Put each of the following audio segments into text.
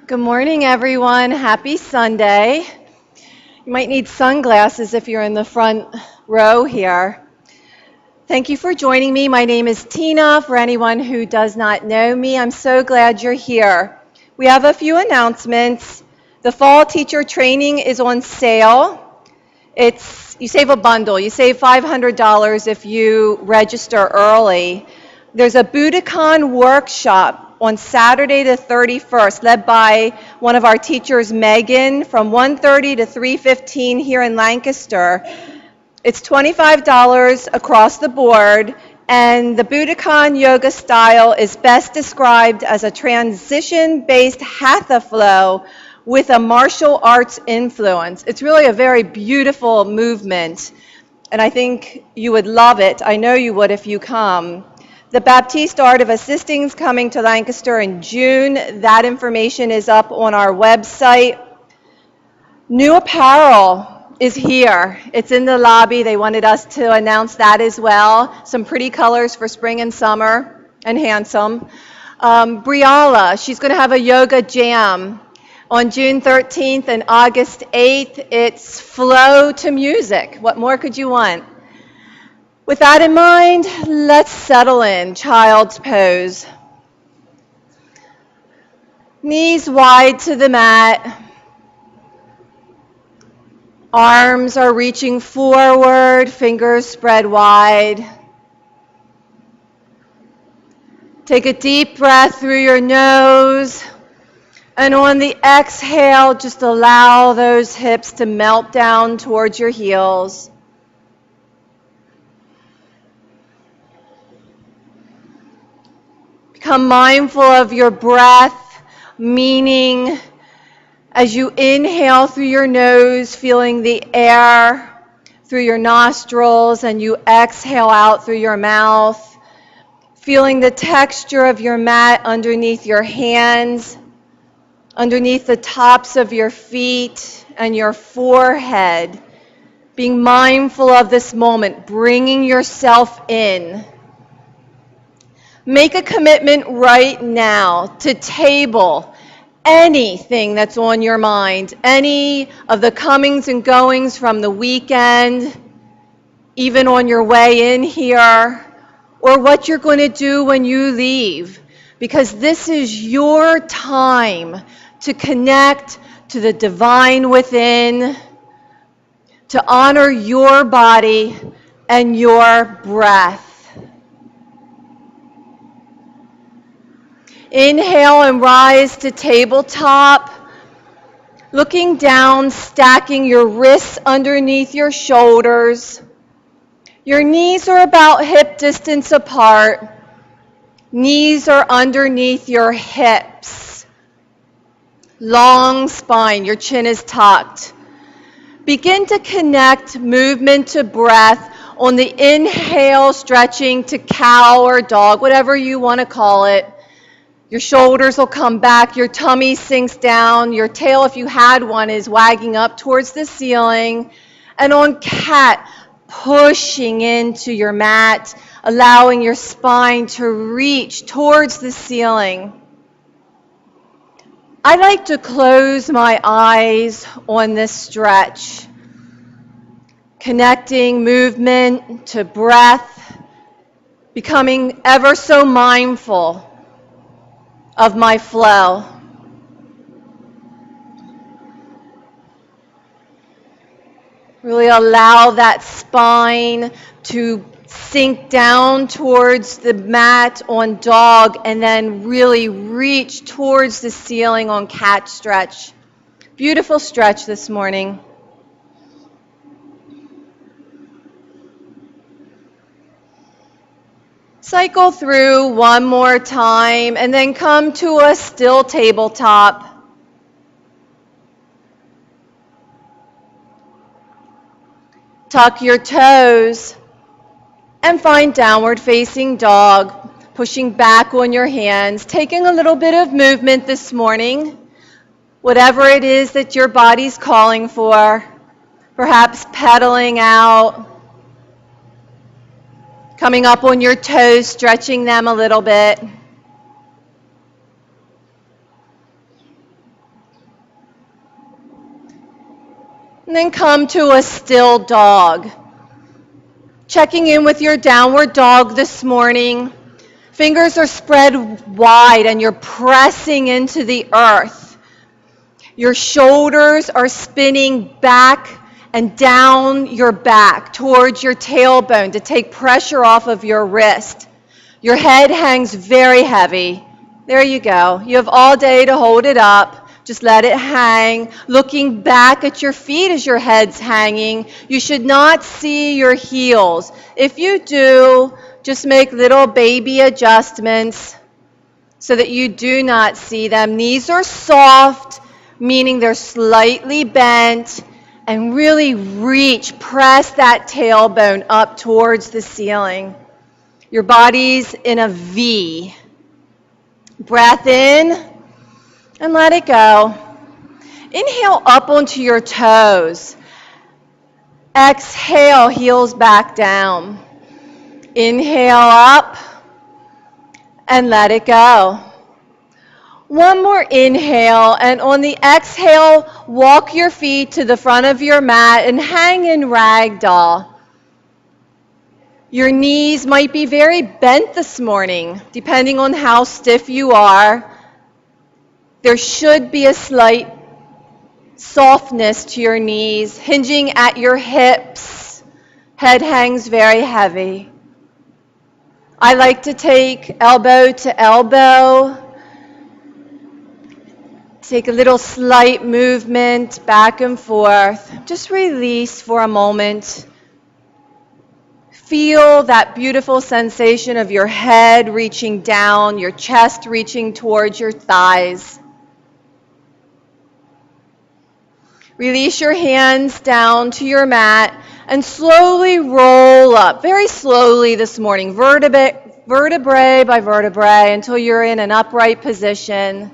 Good morning, everyone. Happy Sunday. You might need sunglasses if you're in the front row here. Thank you for joining me. My name is Tina. For anyone who does not know me, I'm so glad you're here. We have a few announcements. The fall teacher training is on sale. You save a bundle. You save $500 if you register early. There's a Budokan workshop on Saturday the 31st, led by one of our teachers, Megan, from 1:30 to 3:15 here in Lancaster. It's $25 across the board, and the Budokan yoga style is best described as a transition-based hatha flow with a martial arts influence. It's really a very beautiful movement, and I think you would love it. I know you would if you come. The Baptiste Art of Assisting is coming to Lancaster in June. That information is up on our website. New apparel is here. It's in the lobby. They wanted us to announce that as well. Some pretty colors for spring and summer, and handsome. Briala, she's going to have a yoga jam on June 13th and August 8th. It's flow to music. What more could you want? With that in mind, let's settle in, child's pose. Knees wide to the mat. Arms are reaching forward, fingers spread wide. Take a deep breath through your nose. And on the exhale, just allow those hips to melt down towards your heels. Become mindful of your breath, meaning as you inhale through your nose, feeling the air through your nostrils, and you exhale out through your mouth, feeling the texture of your mat underneath your hands, underneath the tops of your feet and your forehead. Being mindful of this moment, bringing yourself in. Make a commitment right now to table anything that's on your mind, any of the comings and goings from the weekend, even on your way in here, or what you're going to do when you leave, because this is your time to connect to the divine within, to honor your body and your breath. Inhale and rise to tabletop. Looking down, stacking your wrists underneath your shoulders. Your knees are about hip distance apart. Knees are underneath your hips. Long spine, your chin is tucked. Begin to connect movement to breath. On the inhale, stretching to cow or dog, whatever you want to call it. Your shoulders will come back, your tummy sinks down, your tail, if you had one, is wagging up towards the ceiling. And on cat, pushing into your mat, allowing your spine to reach towards the ceiling. I like to close my eyes on this stretch, connecting movement to breath, becoming ever so mindful of my flow. Really allow that spine to sink down towards the mat on dog, and then really reach towards the ceiling on cat stretch. Beautiful stretch this morning. Cycle through one more time, and then come to a still tabletop. Tuck your toes and find downward facing dog, pushing back on your hands, taking a little bit of movement this morning, whatever it is that your body's calling for, perhaps pedaling out, coming up on your toes, stretching them a little bit. And then come to a still dog. Checking in with your downward dog this morning. Fingers are spread wide and you're pressing into the earth. Your shoulders are spinning back and down your back towards your tailbone to take pressure off of your wrist. Your head hangs very heavy. There you go. You have all day to hold it up. Just let it hang, looking back at your feet as your head's hanging. You should not see your heels. If you do, just make little baby adjustments so that you do not see them. Knees are soft, meaning they're slightly bent, and really reach, press that tailbone up towards the ceiling. Your body's in a V. Breath in. And let it go. Inhale up onto your toes. Exhale, heels back down. Inhale up and let it go. One more inhale, and on the exhale, walk your feet to the front of your mat and hang in ragdoll. Your knees might be very bent this morning, depending on how stiff you are. There should be a slight softness to your knees, hinging at your hips. Head hangs very heavy. I like to take elbow to elbow. Take a little slight movement back and forth. Just release for a moment. Feel that beautiful sensation of your head reaching down, your chest reaching towards your thighs. Release your hands down to your mat and slowly roll up, very slowly this morning, vertebrae by vertebrae, until you're in an upright position.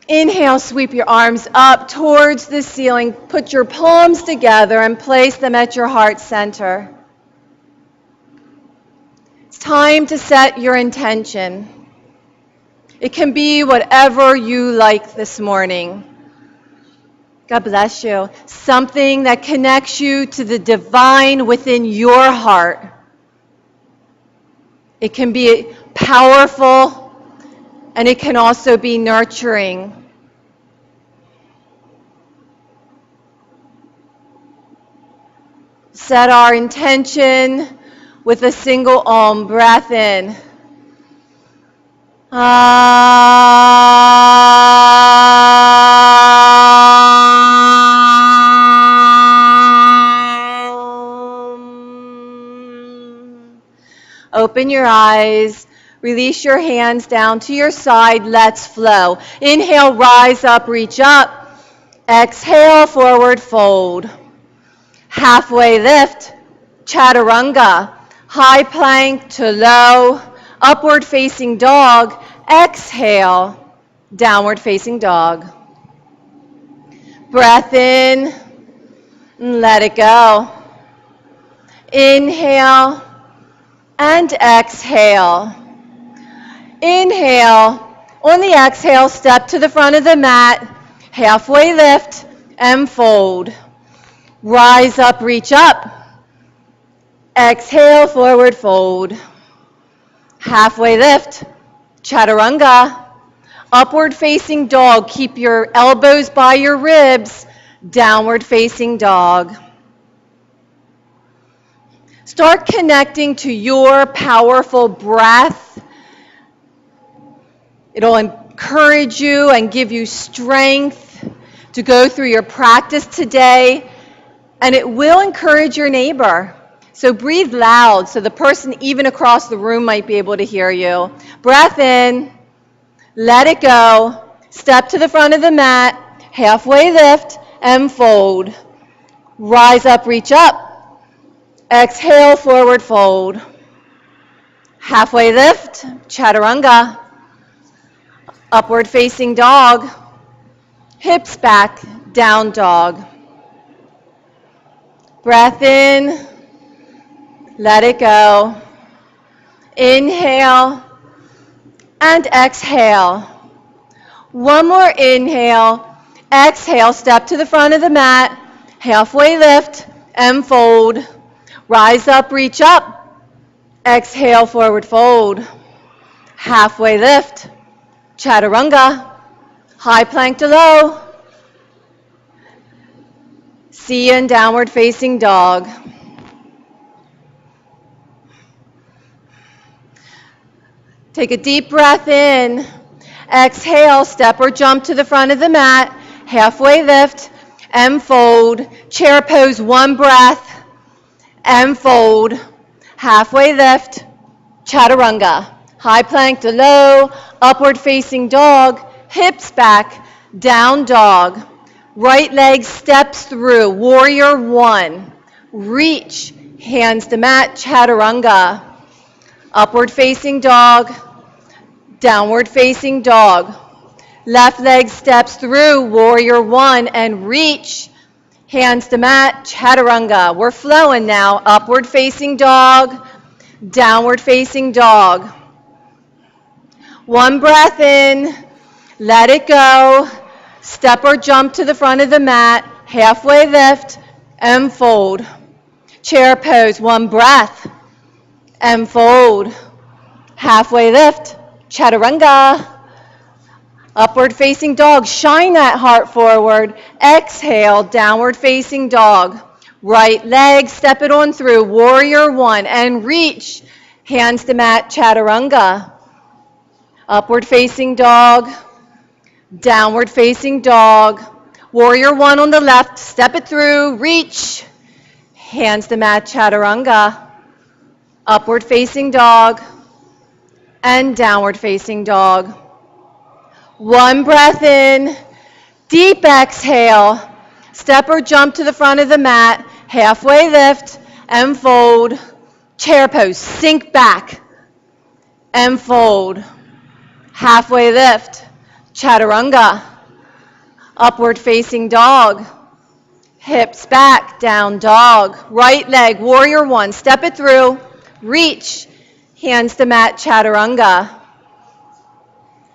Inhale, sweep your arms up towards the ceiling. Put your palms together and place them at your heart center. It's time to set your intention. It can be whatever you like this morning. God bless you. Something that connects you to the divine within your heart. It can be powerful, and it can also be nurturing. Set our intention with a single Om. Breath in. Open your eyes. Release your hands down to your side. Let's flow. Inhale, rise up, reach up. Exhale, forward fold. Halfway lift, chaturanga. High plank to low. Upward facing dog. Exhale, downward facing dog. Breath in, and let it go. Inhale and exhale. Inhale. On the exhale, step to the front of the mat. Halfway lift and fold. Rise up, reach up. Exhale, forward fold. Halfway lift, chaturanga. Upward facing dog. Keep your elbows by your ribs. Downward facing dog. Start connecting to your powerful breath. It'll encourage you and give you strength to go through your practice today, and it will encourage your neighbor. So breathe loud so the person even across the room might be able to hear you. Breath in, let it go. Step to the front of the mat, halfway lift and fold. Rise up, reach up. Exhale, forward fold. Halfway lift, chaturanga. Upward facing dog. Hips back, down dog. Breath in, let it go. Inhale and exhale. One more inhale. Exhale, step to the front of the mat, halfway lift and fold. Rise up, reach up. Exhale, forward fold. Halfway lift, chaturanga. High plank to low. See you in downward facing dog. Take a deep breath in. Exhale, step or jump to the front of the mat. Halfway lift and fold. Chair pose, one breath and fold. Halfway lift, chaturanga. High plank to low, upward facing dog. Hips back, down dog. Right leg steps through, warrior one. Reach, hands to mat, chaturanga. Upward facing dog, downward facing dog. Left leg steps through, warrior one, and reach, hands to mat, chaturanga. We're flowing now. Upward facing dog, downward facing dog. One breath in, let it go. Step or jump to the front of the mat, halfway lift and fold. Chair pose, one breath and fold. Halfway lift, chaturanga. Upward facing dog, shine that heart forward. Exhale, downward facing dog. Right leg, step it on through, warrior one, and reach, hands to mat, chaturanga. Upward facing dog, downward facing dog. Warrior one on the left, step it through, reach, hands to mat, chaturanga. Upward facing dog and downward facing dog. One breath in, deep exhale. Step or jump to the front of the mat, halfway lift and fold. Chair pose, sink back and fold. Halfway lift, chaturanga. Upward facing dog. Hips back, down dog. Right leg, warrior one, step it through, reach, hands to mat, chaturanga.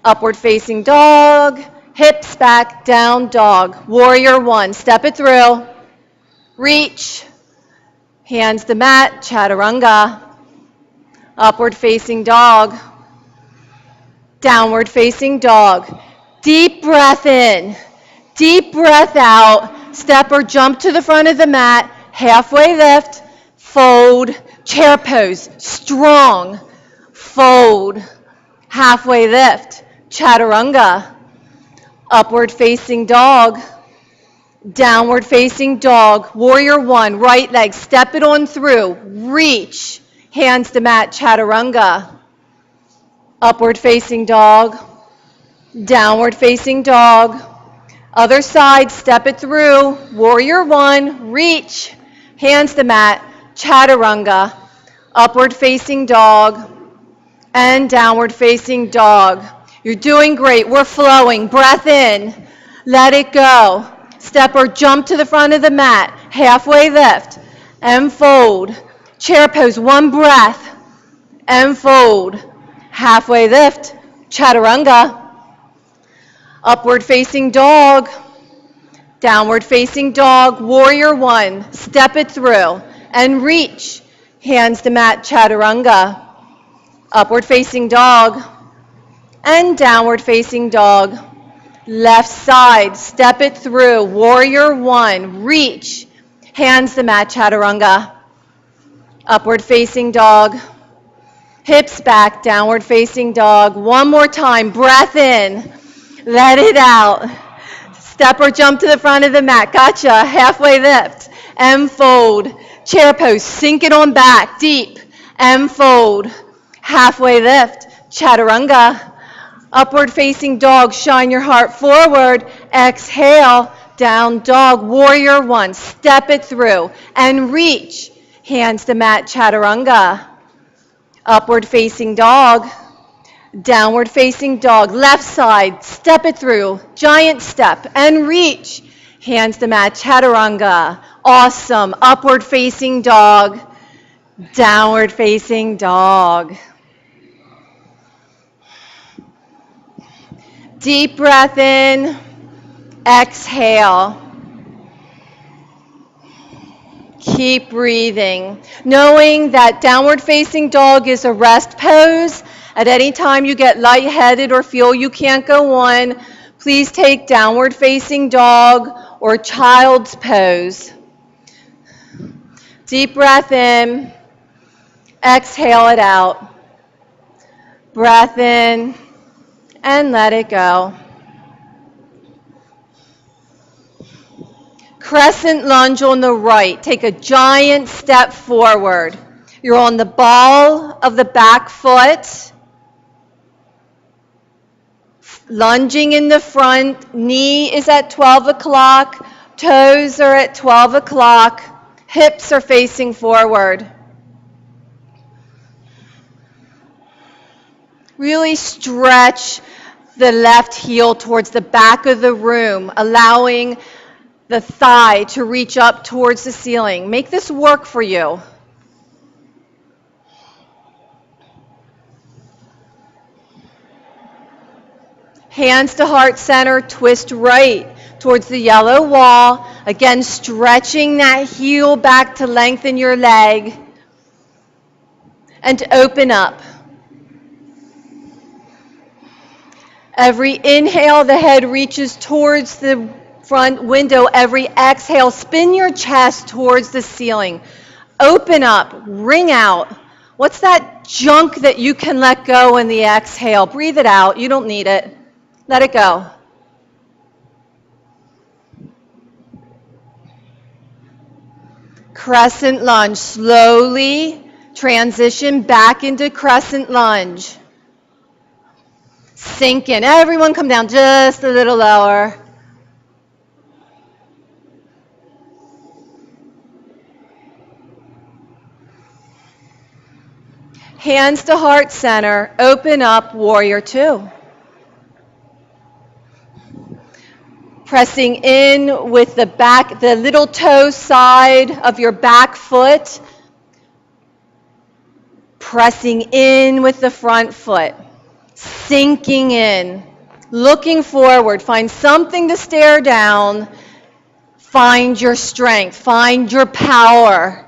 Upward facing dog, hips back, down dog. Warrior one, step it through, reach, hands to mat, chaturanga. Upward facing dog, downward facing dog. Deep breath in, deep breath out. Step or jump to the front of the mat, halfway lift, fold, chair pose, strong, fold, halfway lift, chaturanga. Upward facing dog, downward facing dog. Warrior one, right leg, step it on through, reach, hands to mat, chaturanga. Upward facing dog, downward facing dog. Other side, step it through, warrior one, reach, hands to mat, chaturanga. Upward facing dog and downward facing dog. You're doing great. We're flowing. Breath in. Let it go. Step or jump to the front of the mat. Halfway lift and fold. Chair pose, one breath and fold. Halfway lift, chaturanga. Upward facing dog. Downward facing dog. Warrior one. Step it through and reach. Hands to mat, chaturanga. Upward facing dog and downward facing dog. Left side, step it through, warrior one, reach, hands to mat, chaturanga. Upward facing dog, hips back, downward facing dog. One more time, breath in, let it out. Step or jump to the front of the mat, gotcha, halfway lift, and fold. Chair pose, sink it on back, deep, and fold. Halfway lift, chaturanga. Upward facing dog, shine your heart forward. Exhale, down dog, warrior one. Step it through and reach. Hands to mat, chaturanga. Upward facing dog, downward facing dog. Left side, step it through, giant step and reach. Hands to mat, chaturanga. Awesome. Upward facing dog, downward facing dog. Deep breath in, Exhale. Keep breathing, knowing that downward facing dog is a rest pose. At any time you get lightheaded or feel you can't go on, please take downward facing dog or child's pose. Deep breath in, exhale it out. Breath in and let it go. Crescent lunge on the right. Take a giant step forward. You're on the ball of the back foot. Lunging in the front. Knee is at 12 o'clock. Toes are at 12 o'clock. Hips are facing forward. Really stretch the left heel towards the back of the room, allowing the thigh to reach up towards the ceiling. Make this work for you. Hands to heart center, twist right towards the yellow wall. Again, stretching that heel back to lengthen your leg. And open up. Every inhale, the head reaches towards the front window. Every exhale, spin your chest towards the ceiling. Open up, ring out. What's that junk that you can let go in the exhale? Breathe it out. You don't need it. Let it go. Crescent lunge. Slowly transition back into crescent lunge. Sink in. Everyone come down just a little lower. Hands to heart center. Open up, warrior two. Pressing in with the back, the little toe side of your back foot. Pressing in with the front foot. Sinking in. Looking forward. Find something to stare down. Find your strength. Find your power.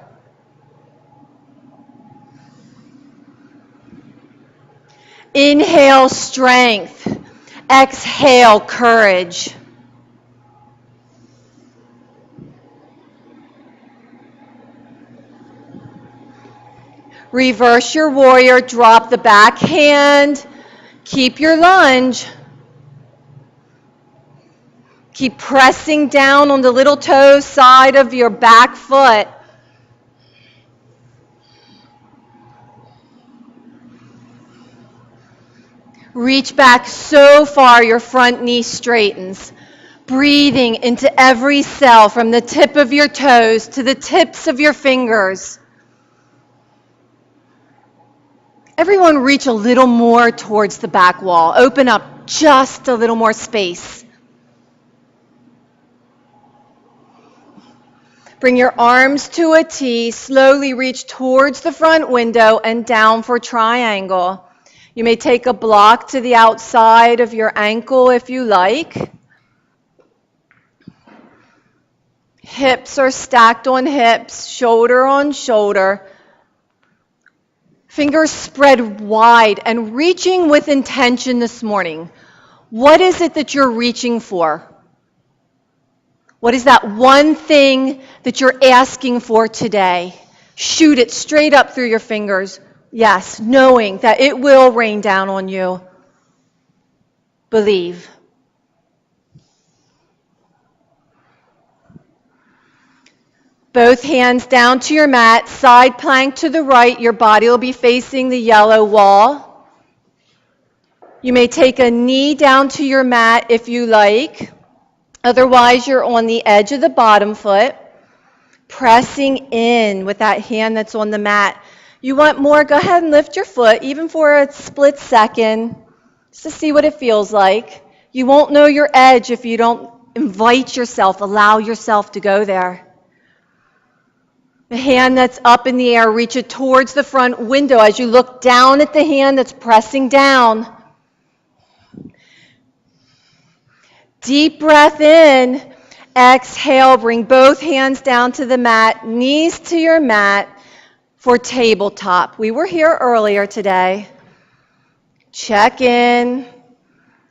Inhale, strength. Exhale, courage. Reverse your warrior, drop the back hand. Keep your lunge. Keep pressing down on the little toe side of your back foot. Reach back so far your front knee straightens. Breathing into every cell from the tip of your toes to the tips of your fingers. Everyone reach a little more towards the back wall. Open up just a little more space. Bring your arms to a T. Slowly reach towards the front window and down for triangle. You may take a block to the outside of your ankle if you like. Hips are stacked on hips, shoulder on shoulder. Fingers spread wide and reaching with intention this morning. What is it that you're reaching for? What is that one thing that you're asking for today? Shoot it straight up through your fingers. Yes, knowing that it will rain down on you. Believe. Both hands down to your mat, side plank to the right. Your body will be facing the yellow wall. You may take a knee down to your mat if you like. Otherwise, you're on the edge of the bottom foot, pressing in with that hand that's on the mat. You want more, go ahead and lift your foot, even for a split second, just to see what it feels like. You won't know your edge if you don't invite yourself, allow yourself to go there. The hand that's up in the air, reach it towards the front window as you look down at the hand that's pressing down. Deep breath in. Exhale, bring both hands down to the mat, knees to your mat for tabletop. We were here earlier today. Check in.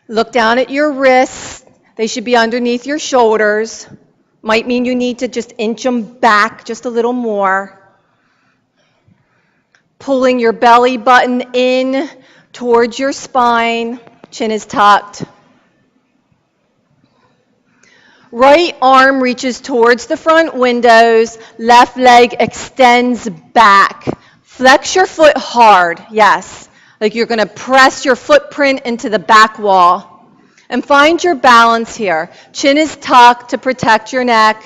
Look down at your wrists. They should be underneath your shoulders. Might mean you need to just inch them back just a little more. Pulling your belly button in towards your spine. Chin is tucked. Right arm reaches towards the front windows. Left leg extends back. Flex your foot hard, yes. Like you're going to press your footprint into the back wall. And find your balance here. Chin is tucked to protect your neck.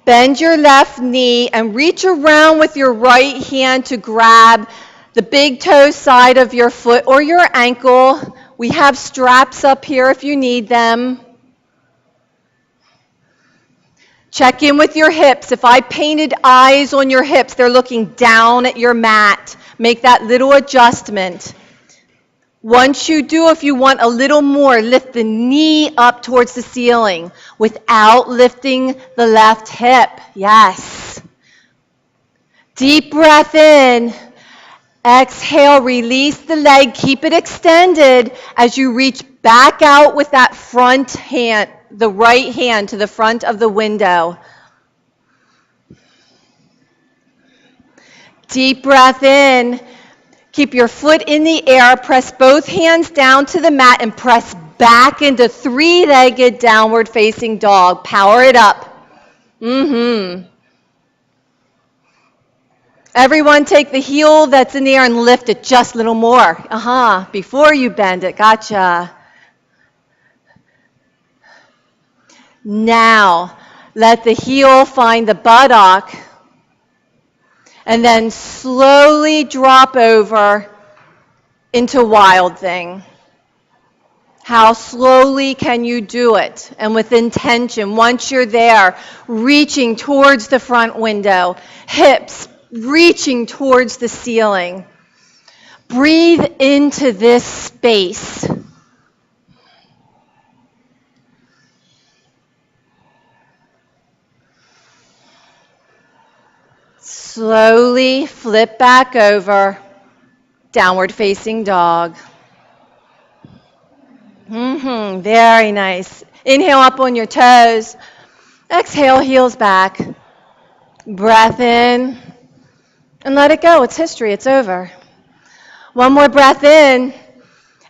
Bend your left knee and reach around with your right hand to grab the big toe side of your foot or your ankle. We have straps up here if you need them. Check in with your hips. If I painted eyes on your hips, they're looking down at your mat. Make that little adjustment. Once you do, if you want a little more, lift the knee up towards the ceiling without lifting the left hip. Yes. Deep breath in. Exhale, release the leg. Keep it extended as you reach back out with that front hand, the right hand to the front of the window. Deep breath in. Keep your foot in the air. Press both hands down to the mat and press back into three-legged downward facing dog. Power it up. Everyone take the heel that's in the air and lift it just a little more. Before you bend it. Gotcha. Now, let the heel find the buttock and then slowly drop over into Wild Thing. How slowly can you do it? And with intention, once you're there, reaching towards the front window, hips reaching towards the ceiling. Breathe into this space. Slowly flip back over, downward facing dog. Very nice. Inhale up on your toes. Exhale, heels back. Breath in. And let it go. It's history. It's over. One more breath in.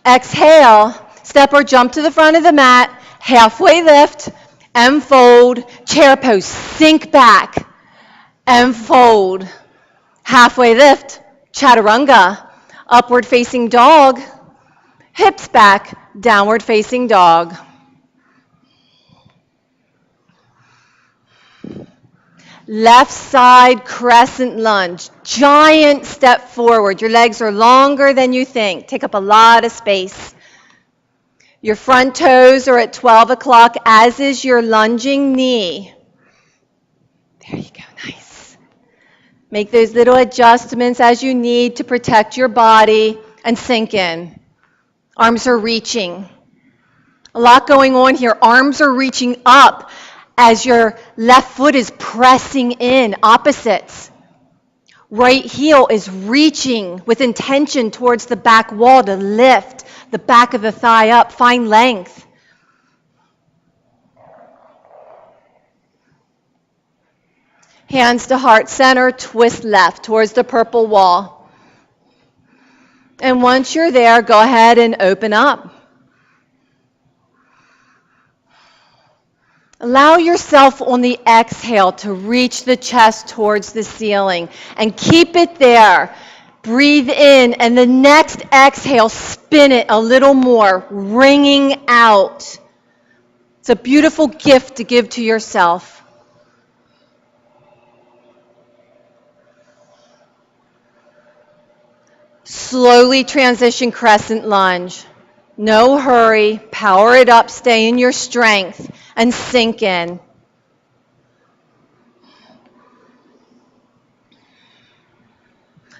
Exhale. Step or jump to the front of the mat. Halfway lift and fold. Chair pose. Sink back and fold. Halfway lift. Chaturanga. Upward facing dog. Hips back. Downward facing dog. Left side crescent lunge. Giant step forward. Your legs are longer than you think. Take up a lot of space. Your front toes are at 12 o'clock, as is your lunging knee. There you go. Nice. Make those little adjustments as you need to protect your body and sink in. Arms are reaching. A lot going on here. Arms are reaching up as your left foot is pressing in, opposites. Right heel is reaching with intention towards the back wall to lift the back of the thigh up, find length. Hands to heart center, twist left towards the purple wall. And once you're there, go ahead and open up. Allow yourself on the exhale to reach the chest towards the ceiling and keep it there. Breathe in, and the next exhale, spin it a little more, ringing out. It's a beautiful gift to give to yourself. Slowly transition crescent lunge. No hurry, power it up, stay in your strength, and sink in.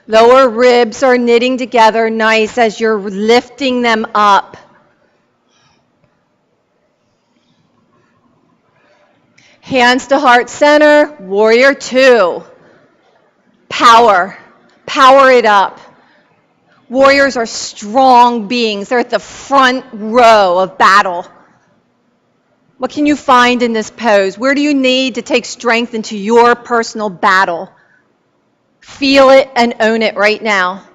Lower ribs are knitting together nice as you're lifting them up. Hands to heart center, warrior two. Power. Power it up. Warriors are strong beings. They're at the front row of battle. What can you find in this pose? Where do you need to take strength into your personal battle? Feel it and own it right now.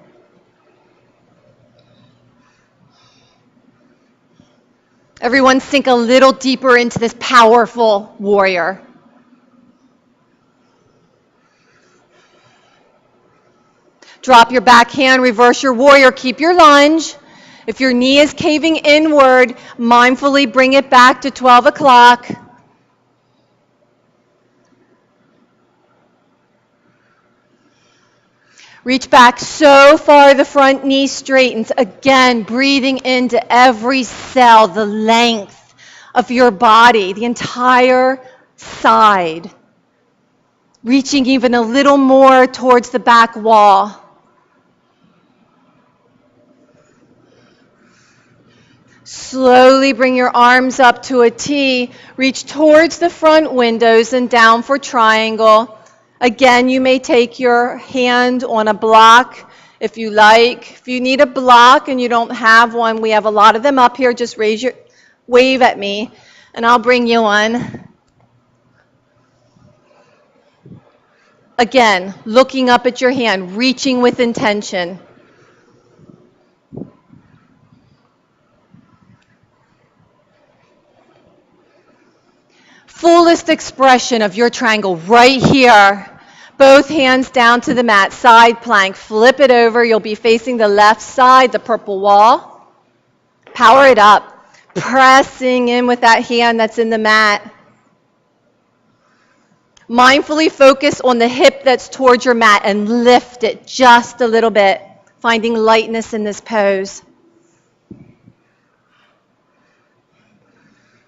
Everyone sink a little deeper into this powerful warrior. Drop your back hand, reverse your warrior, keep your lunge. If your knee is caving inward, mindfully bring it back to 12 o'clock. Reach back so far the front knee straightens. Again, breathing into every cell, the length of your body, the entire side. Reaching even a little more towards the back wall. Slowly bring your arms up to a T. Reach towards the front windows and down for triangle. Again, you may take your hand on a block if you like. If you need a block and you don't have one, we have a lot of them up here. Just wave at me, and I'll bring you one. Again, looking up at your hand, reaching with intention. Fullest expression of your triangle right here. Both hands down to the mat, side plank. Flip it over. You'll be facing the left side, the purple wall. Power it up. Pressing in with that hand that's in the mat. Mindfully focus on the hip that's towards your mat and lift it just a little bit, finding lightness in this pose.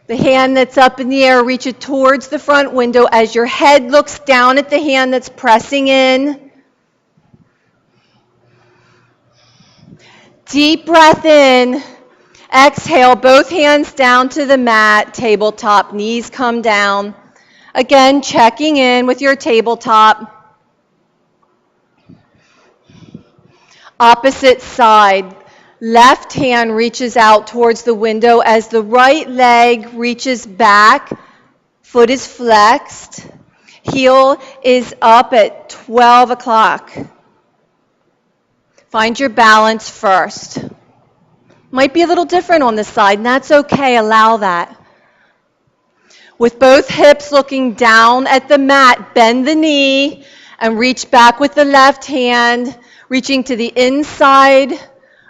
The hand that's up in the air, reach it towards the front window as your head looks down at the hand that's pressing in. Deep breath in. Exhale, both hands down to the mat, tabletop, knees come down. Again, checking in with your tabletop. Opposite side. Left hand reaches out towards the window as the right leg reaches back. Foot is flexed. Heel is up at 12 o'clock. Find your balance first. Might be a little different on this side, and that's okay. Allow that. With both hips looking down at the mat, bend the knee and reach back with the left hand, reaching to the inside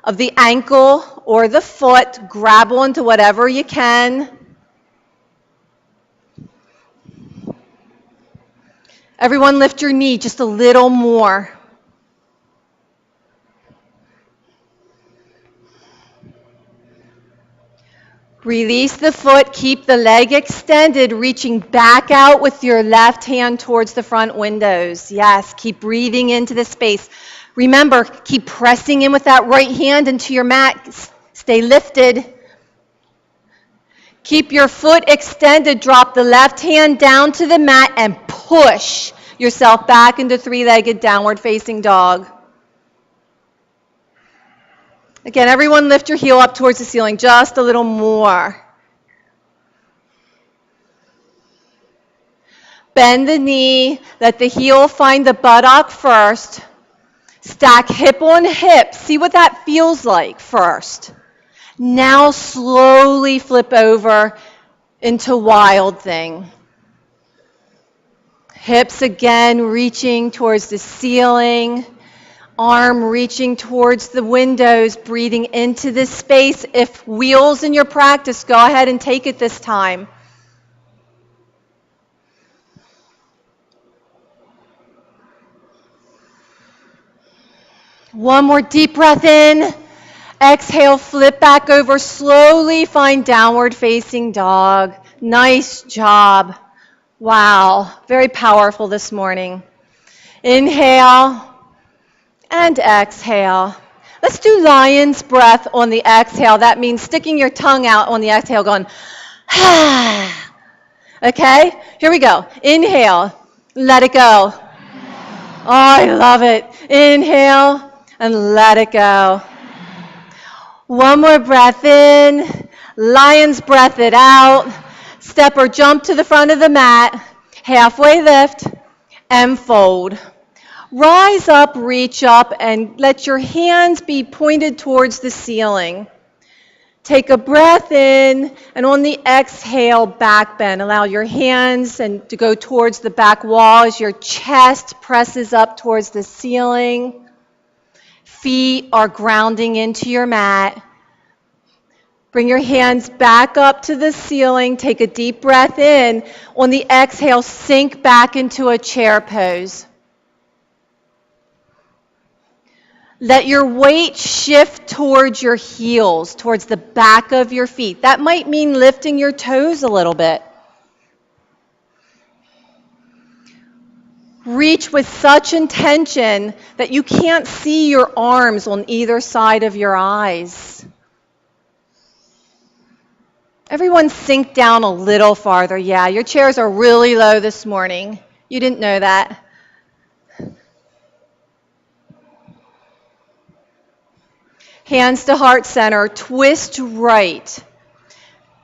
of the ankle or the foot. Grab onto whatever you can. Everyone lift your knee just a little more. Release the foot, keep the leg extended, reaching back out with your left hand towards the front windows. Yes, keep breathing into the space. Remember, keep pressing in with that right hand into your mat. Stay lifted. Keep your foot extended. Drop the left hand down to the mat and push yourself back into three-legged downward facing dog. Again, everyone lift your heel up towards the ceiling just a little more. Bend the knee, let the heel find the buttock first. Stack hip on hip. See what that feels like first. Now slowly flip over into wild thing. Hips again reaching towards the ceiling. Arm reaching towards the windows, breathing into this space. If wheels in your practice, go ahead and take it this time. One more deep breath in. Exhale, flip back over slowly. Find downward facing dog. Nice job. Wow, very powerful this morning. Inhale. And exhale. Let's do lion's breath on the exhale. That means sticking your tongue out on the exhale, going, ah. Okay? Here we go. Inhale. Let it go. Oh, I love it. Inhale and let it go. One more breath in. Lion's breath it out. Step or jump to the front of the mat. Halfway lift and fold. Rise up, reach up, and let your hands be pointed towards the ceiling. Take a breath in, and on the exhale, back bend. Allow your hands to go towards the back wall as your chest presses up towards the ceiling. Feet are grounding into your mat. Bring your hands back up to the ceiling. Take a deep breath in. On the exhale, sink back into a chair pose. Let your weight shift towards your heels, towards the back of your feet. That might mean lifting your toes a little bit. Reach with such intention that you can't see your arms on either side of your eyes. Everyone sink down a little farther. Yeah, your chairs are really low this morning. You didn't know that. Hands to heart center, twist right.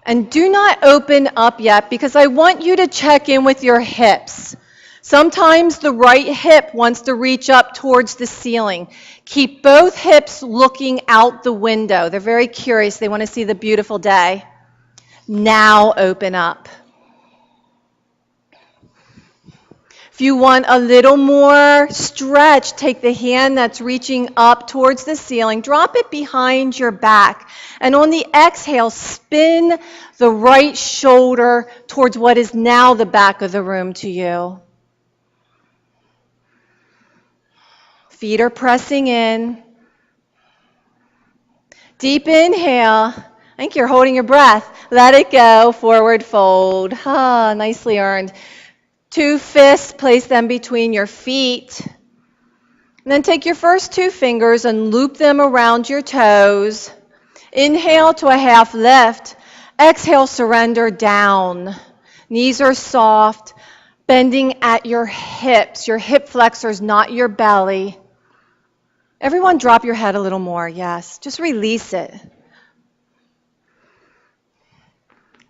And do not open up yet because I want you to check in with your hips. Sometimes the right hip wants to reach up towards the ceiling. Keep both hips looking out the window. They're very curious. They want to see the beautiful day. Now open up. If you want a little more stretch, take the hand that's reaching up towards the ceiling, drop it behind your back, and on the exhale, spin the right shoulder towards what is now the back of the room to you. Feet are pressing in. Deep inhale. I think you're holding your breath. Let it go. Forward fold. Ah, nicely earned. 2 fists, place them between your feet. And then take your first 2 fingers and loop them around your toes. Inhale to a half lift. Exhale, surrender down. Knees are soft, bending at your hips, your hip flexors, not your belly. Everyone drop your head a little more, yes. Just release it.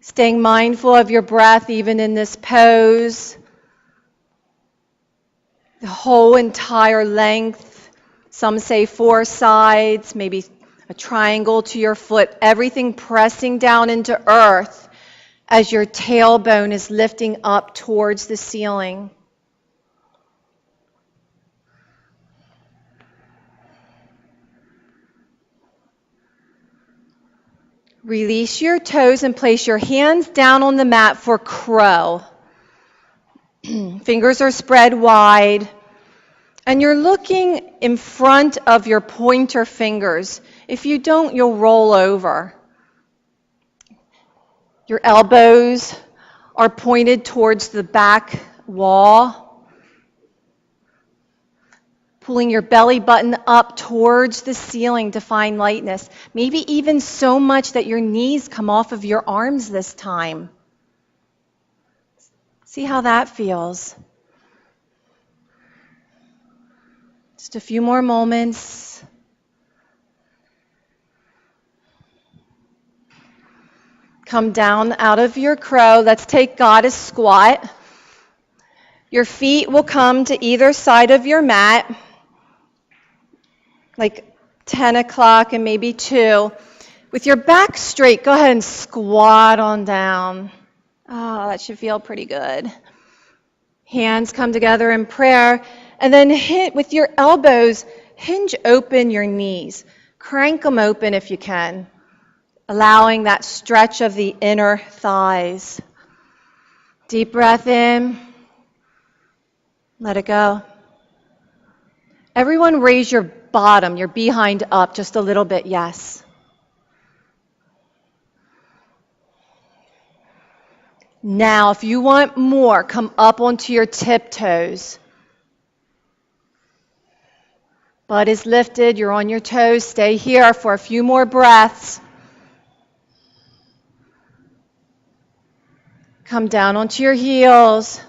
Staying mindful of your breath even in this pose. The whole entire length. Some say 4 sides, maybe a triangle to your foot. Everything pressing down into earth as your tailbone is lifting up towards the ceiling. Release your toes and place your hands down on the mat for crow. Fingers are spread wide. And you're looking in front of your pointer fingers. If you don't, you'll roll over. Your elbows are pointed towards the back wall. Pulling your belly button up towards the ceiling to find lightness. Maybe even so much that your knees come off of your arms this time. See how that feels. Just a few more moments. Come down out of your crow. Let's take goddess squat. Your feet will come to either side of your mat, like 10 o'clock and maybe 2. With your back straight, go ahead and squat on down. Oh, that should feel pretty good. Hands come together in prayer. And then with your elbows, hinge open your knees. Crank them open if you can, allowing that stretch of the inner thighs. Deep breath in. Let it go. Everyone raise your bottom, your behind up just a little bit, yes. Now, if you want more, come up onto your tiptoes. Butt is lifted, you're on your toes. Stay here for a few more breaths. Come down onto your heels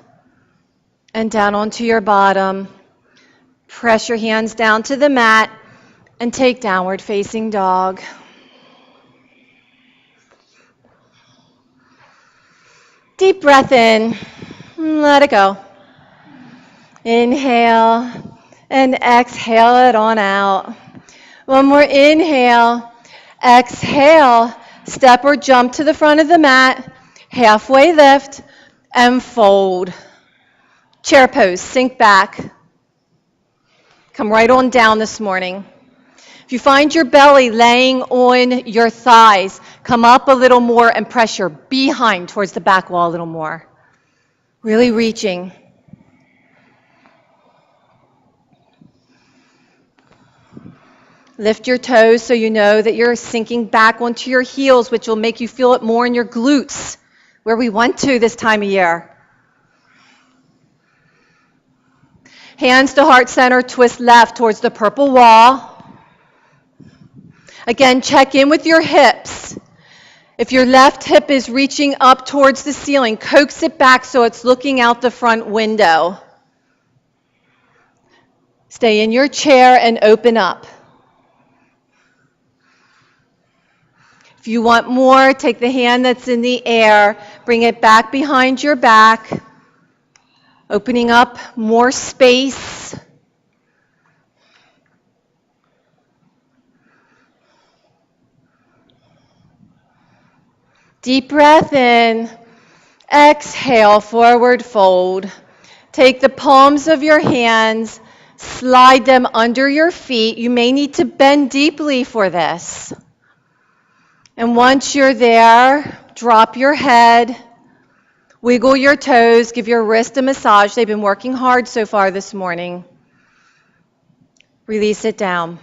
and down onto your bottom. Press your hands down to the mat and take downward facing dog. Deep breath in, let it go. Inhale and exhale it on out. One more inhale, exhale, step or jump to the front of the mat, halfway lift and fold. Chair pose, sink back. Come right on down this morning. If you find your belly laying on your thighs, come up a little more and press your behind towards the back wall a little more. Really reaching. Lift your toes so you know that you're sinking back onto your heels, which will make you feel it more in your glutes, where we want to this time of year. Hands to heart center, twist left towards the purple wall. Again, check in with your hips. If your left hip is reaching up towards the ceiling, coax it back so it's looking out the front window. Stay in your chair and open up. If you want more, take the hand that's in the air, bring it back behind your back, opening up more space. Deep breath in, exhale, forward fold. Take the palms of your hands, slide them under your feet. You may need to bend deeply for this. And once you're there, drop your head, wiggle your toes, give your wrist a massage. They've been working hard so far this morning. Release it down.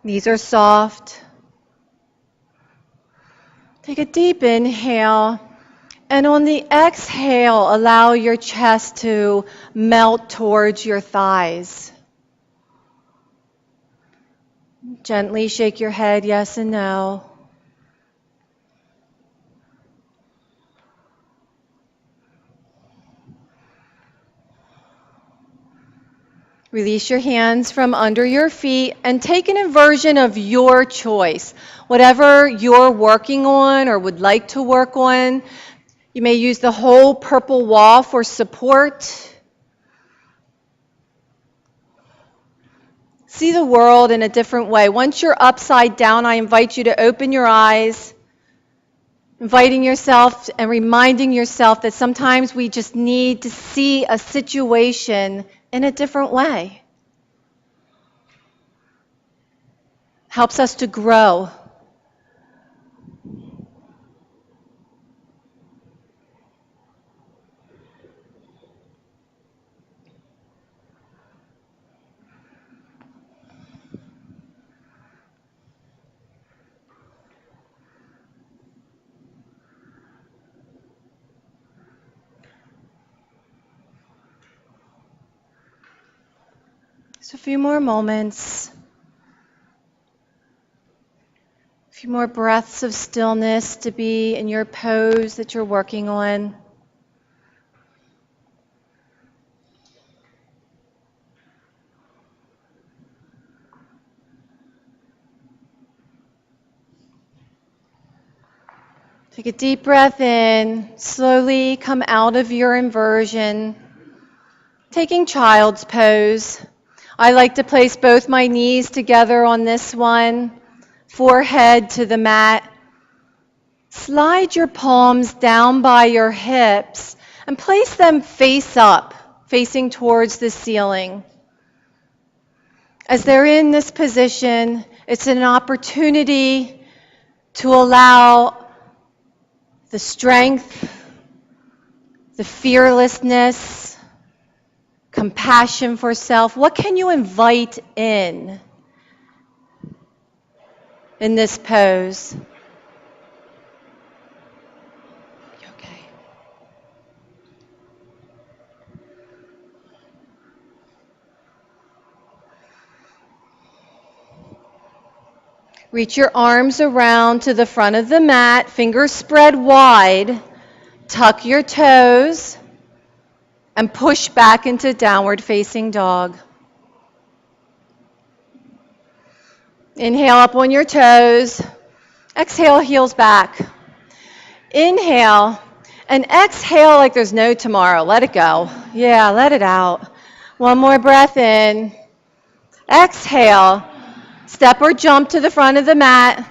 Knees are soft. Take a deep inhale, and on the exhale, allow your chest to melt towards your thighs. Gently shake your head, yes and no. Release your hands from under your feet and take an inversion of your choice. Whatever you're working on or would like to work on, you may use the whole purple wall for support. See the world in a different way. Once you're upside down, I invite you to open your eyes, inviting yourself and reminding yourself that sometimes we just need to see a situation in a different way. Helps us to grow. Just a few more moments. A few more breaths of stillness to be in your pose that you're working on. Take a deep breath in. Slowly come out of your inversion. Taking child's pose. I like to place both my knees together on this one, forehead to the mat. Slide your palms down by your hips and place them face up, facing towards the ceiling. As they're in this position, it's an opportunity to allow the strength, the fearlessness, compassion for self. What can you invite in this pose? Okay. Reach your arms around to the front of the mat, fingers spread wide, tuck your toes, and push back into downward facing dog. Inhale up on your toes, exhale, heels back. Inhale, and exhale like there's no tomorrow. Let it go. Yeah, let it out. One more breath in. Exhale. Step or jump to the front of the mat,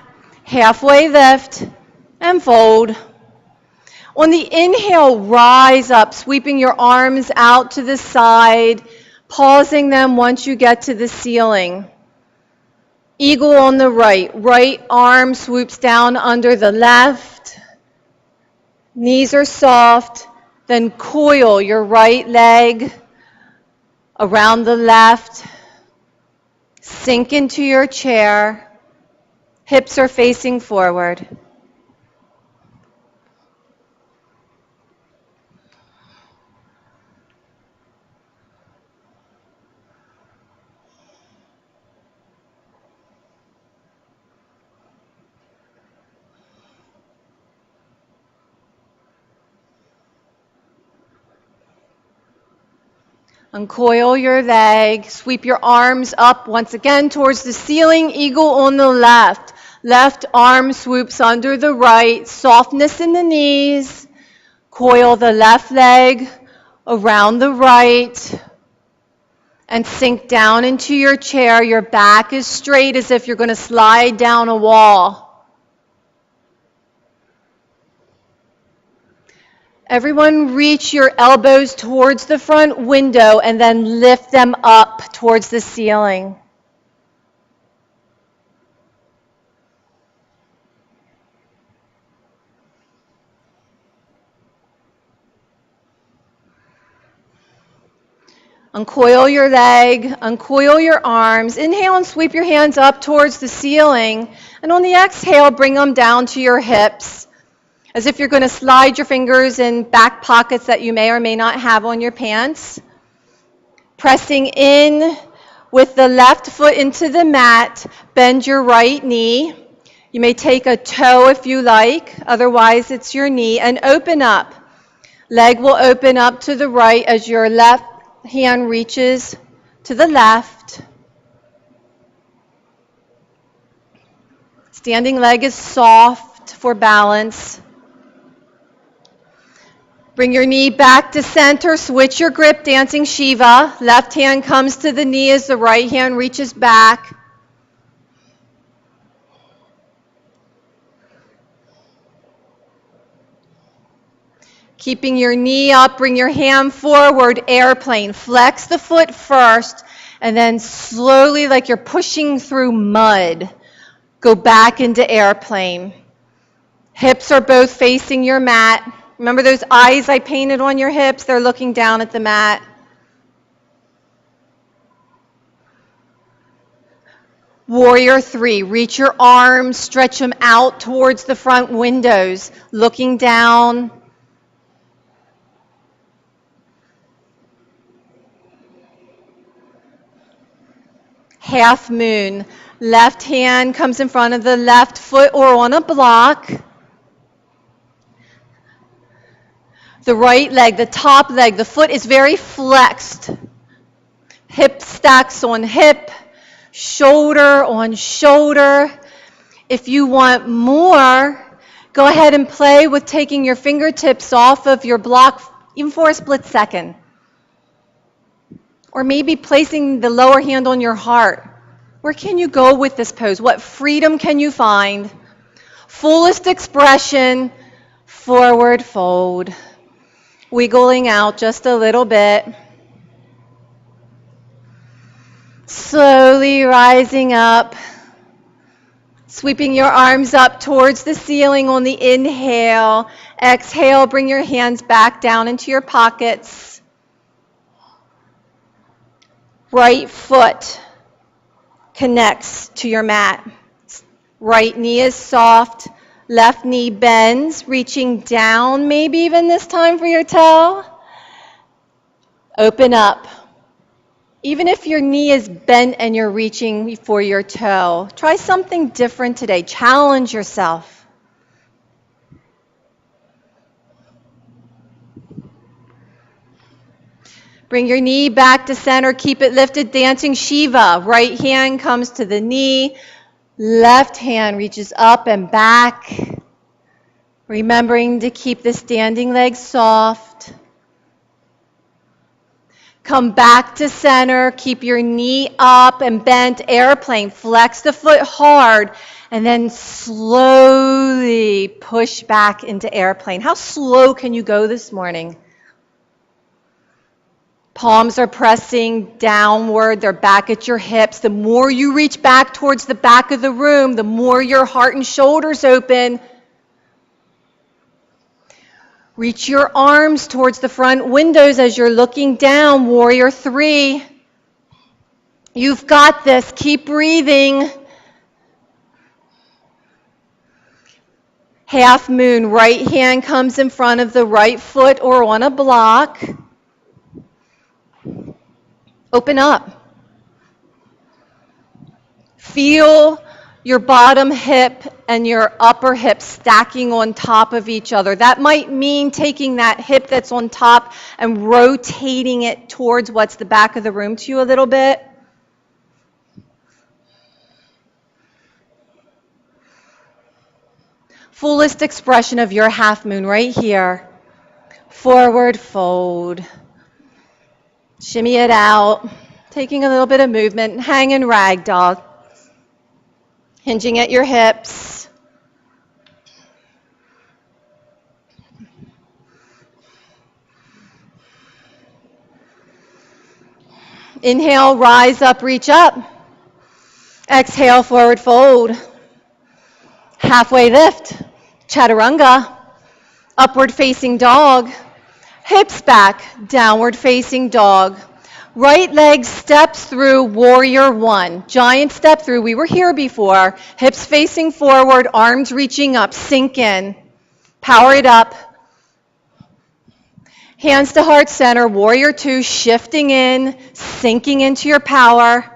halfway lift, and fold. On the inhale, rise up, sweeping your arms out to the side, pausing them once you get to the ceiling. Eagle on the right. Right arm swoops down under the left. Knees are soft. Then coil your right leg around the left. Sink into your chair. Hips are facing forward. Uncoil your leg, sweep your arms up once again towards the ceiling, eagle on the left. Left arm swoops under the right, softness in the knees. Coil the left leg around the right and sink down into your chair. Your back is straight as if you're going to slide down a wall. Everyone reach your elbows towards the front window and then lift them up towards the ceiling. Uncoil your leg, uncoil your arms. Inhale and sweep your hands up towards the ceiling. And on the exhale, bring them down to your hips, as if you're going to slide your fingers in back pockets that you may or may not have on your pants. Pressing in with the left foot into the mat, bend your right knee. You may take a toe if you like, otherwise it's your knee, and open up. Leg will open up to the right as your left hand reaches to the left. Standing leg is soft for balance. Bring your knee back to center, switch your grip, dancing Shiva. Left hand comes to the knee as the right hand reaches back. Keeping your knee up, bring your hand forward, airplane. Flex the foot first, and then slowly, like you're pushing through mud, go back into airplane. Hips are both facing your mat. Remember those eyes I painted on your hips? They're looking down at the mat. Warrior 3, reach your arms, stretch them out towards the front windows, looking down. Half moon. Left hand comes in front of the left foot or on a block. The right leg, the top leg, the foot is very flexed. Hip stacks on hip, shoulder on shoulder. If you want more, go ahead and play with taking your fingertips off of your block, even for a split second. Or maybe placing the lower hand on your heart. Where can you go with this pose? What freedom can you find? Fullest expression, forward fold. Wiggling out just a little bit. Slowly rising up. Sweeping your arms up towards the ceiling on the inhale. Exhale, bring your hands back down into your pockets. Right foot connects to your mat. Right knee is soft. Left knee bends, reaching down, maybe even this time for your toe. Open up. Even if your knee is bent and you're reaching for your toe, try something different today. Challenge yourself. Bring your knee back to center. Keep it lifted, dancing Shiva. Right hand comes to the knee. Left hand reaches up and back. Remembering to keep the standing leg soft. Come back to center. Keep your knee up and bent, airplane. Flex the foot hard. And then slowly push back into airplane. How slow can you go this morning? Palms are pressing downward. They're back at your hips. The more you reach back towards the back of the room, the more your heart and shoulders open. Reach your arms towards the front windows as you're looking down, warrior three. You've got this. Keep breathing. Half moon, right hand comes in front of the right foot or on a block. Open up. Feel your bottom hip and your upper hip stacking on top of each other. That might mean taking that hip that's on top and rotating it towards what's the back of the room to you a little bit. Fullest expression of your half moon right here. Forward fold. Shimmy it out. Taking a little bit of movement. Hanging ragdoll. Hinging at your hips. Inhale, rise up, reach up. Exhale, forward fold. Halfway lift. Chaturanga. Upward facing dog. Hips back, downward facing dog. Right leg steps through, warrior one. Giant step through, we were here before. Hips facing forward, arms reaching up, sink in. Power it up. Hands to heart center, warrior two, shifting in, sinking into your power.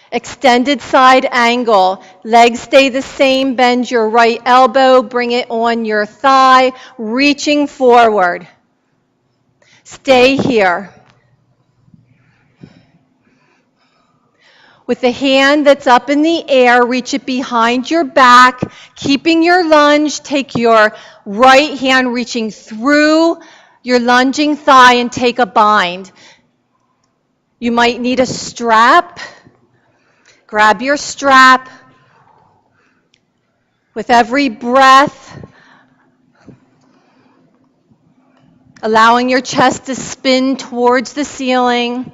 Extended side angle. Legs stay the same. Bend your right elbow. Bring it on your thigh. Reaching forward. Stay here. With the hand that's up in the air, reach it behind your back. Keeping your lunge, take your right hand reaching through your lunging thigh and take a bind. You might need a strap. Grab your strap. With every breath, allowing your chest to spin towards the ceiling.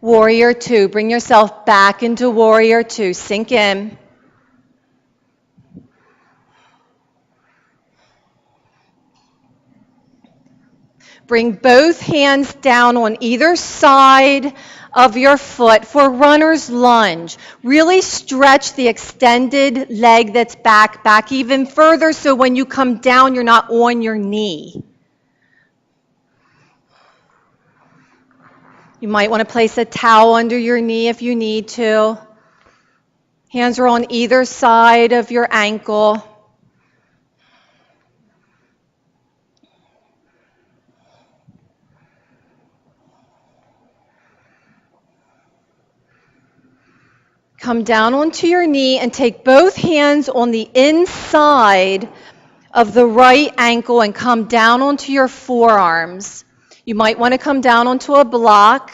Warrior two. Bring yourself back into warrior two. Sink in. Bring both hands down on either side of your foot for runner's lunge. Really stretch the extended leg that's back even further so when you come down, you're not on your knee. You might want to place a towel under your knee if you need to. Hands are on either side of your ankle. Come down onto your knee and take both hands on the inside of the right ankle and come down onto your forearms. You might want to come down onto a block.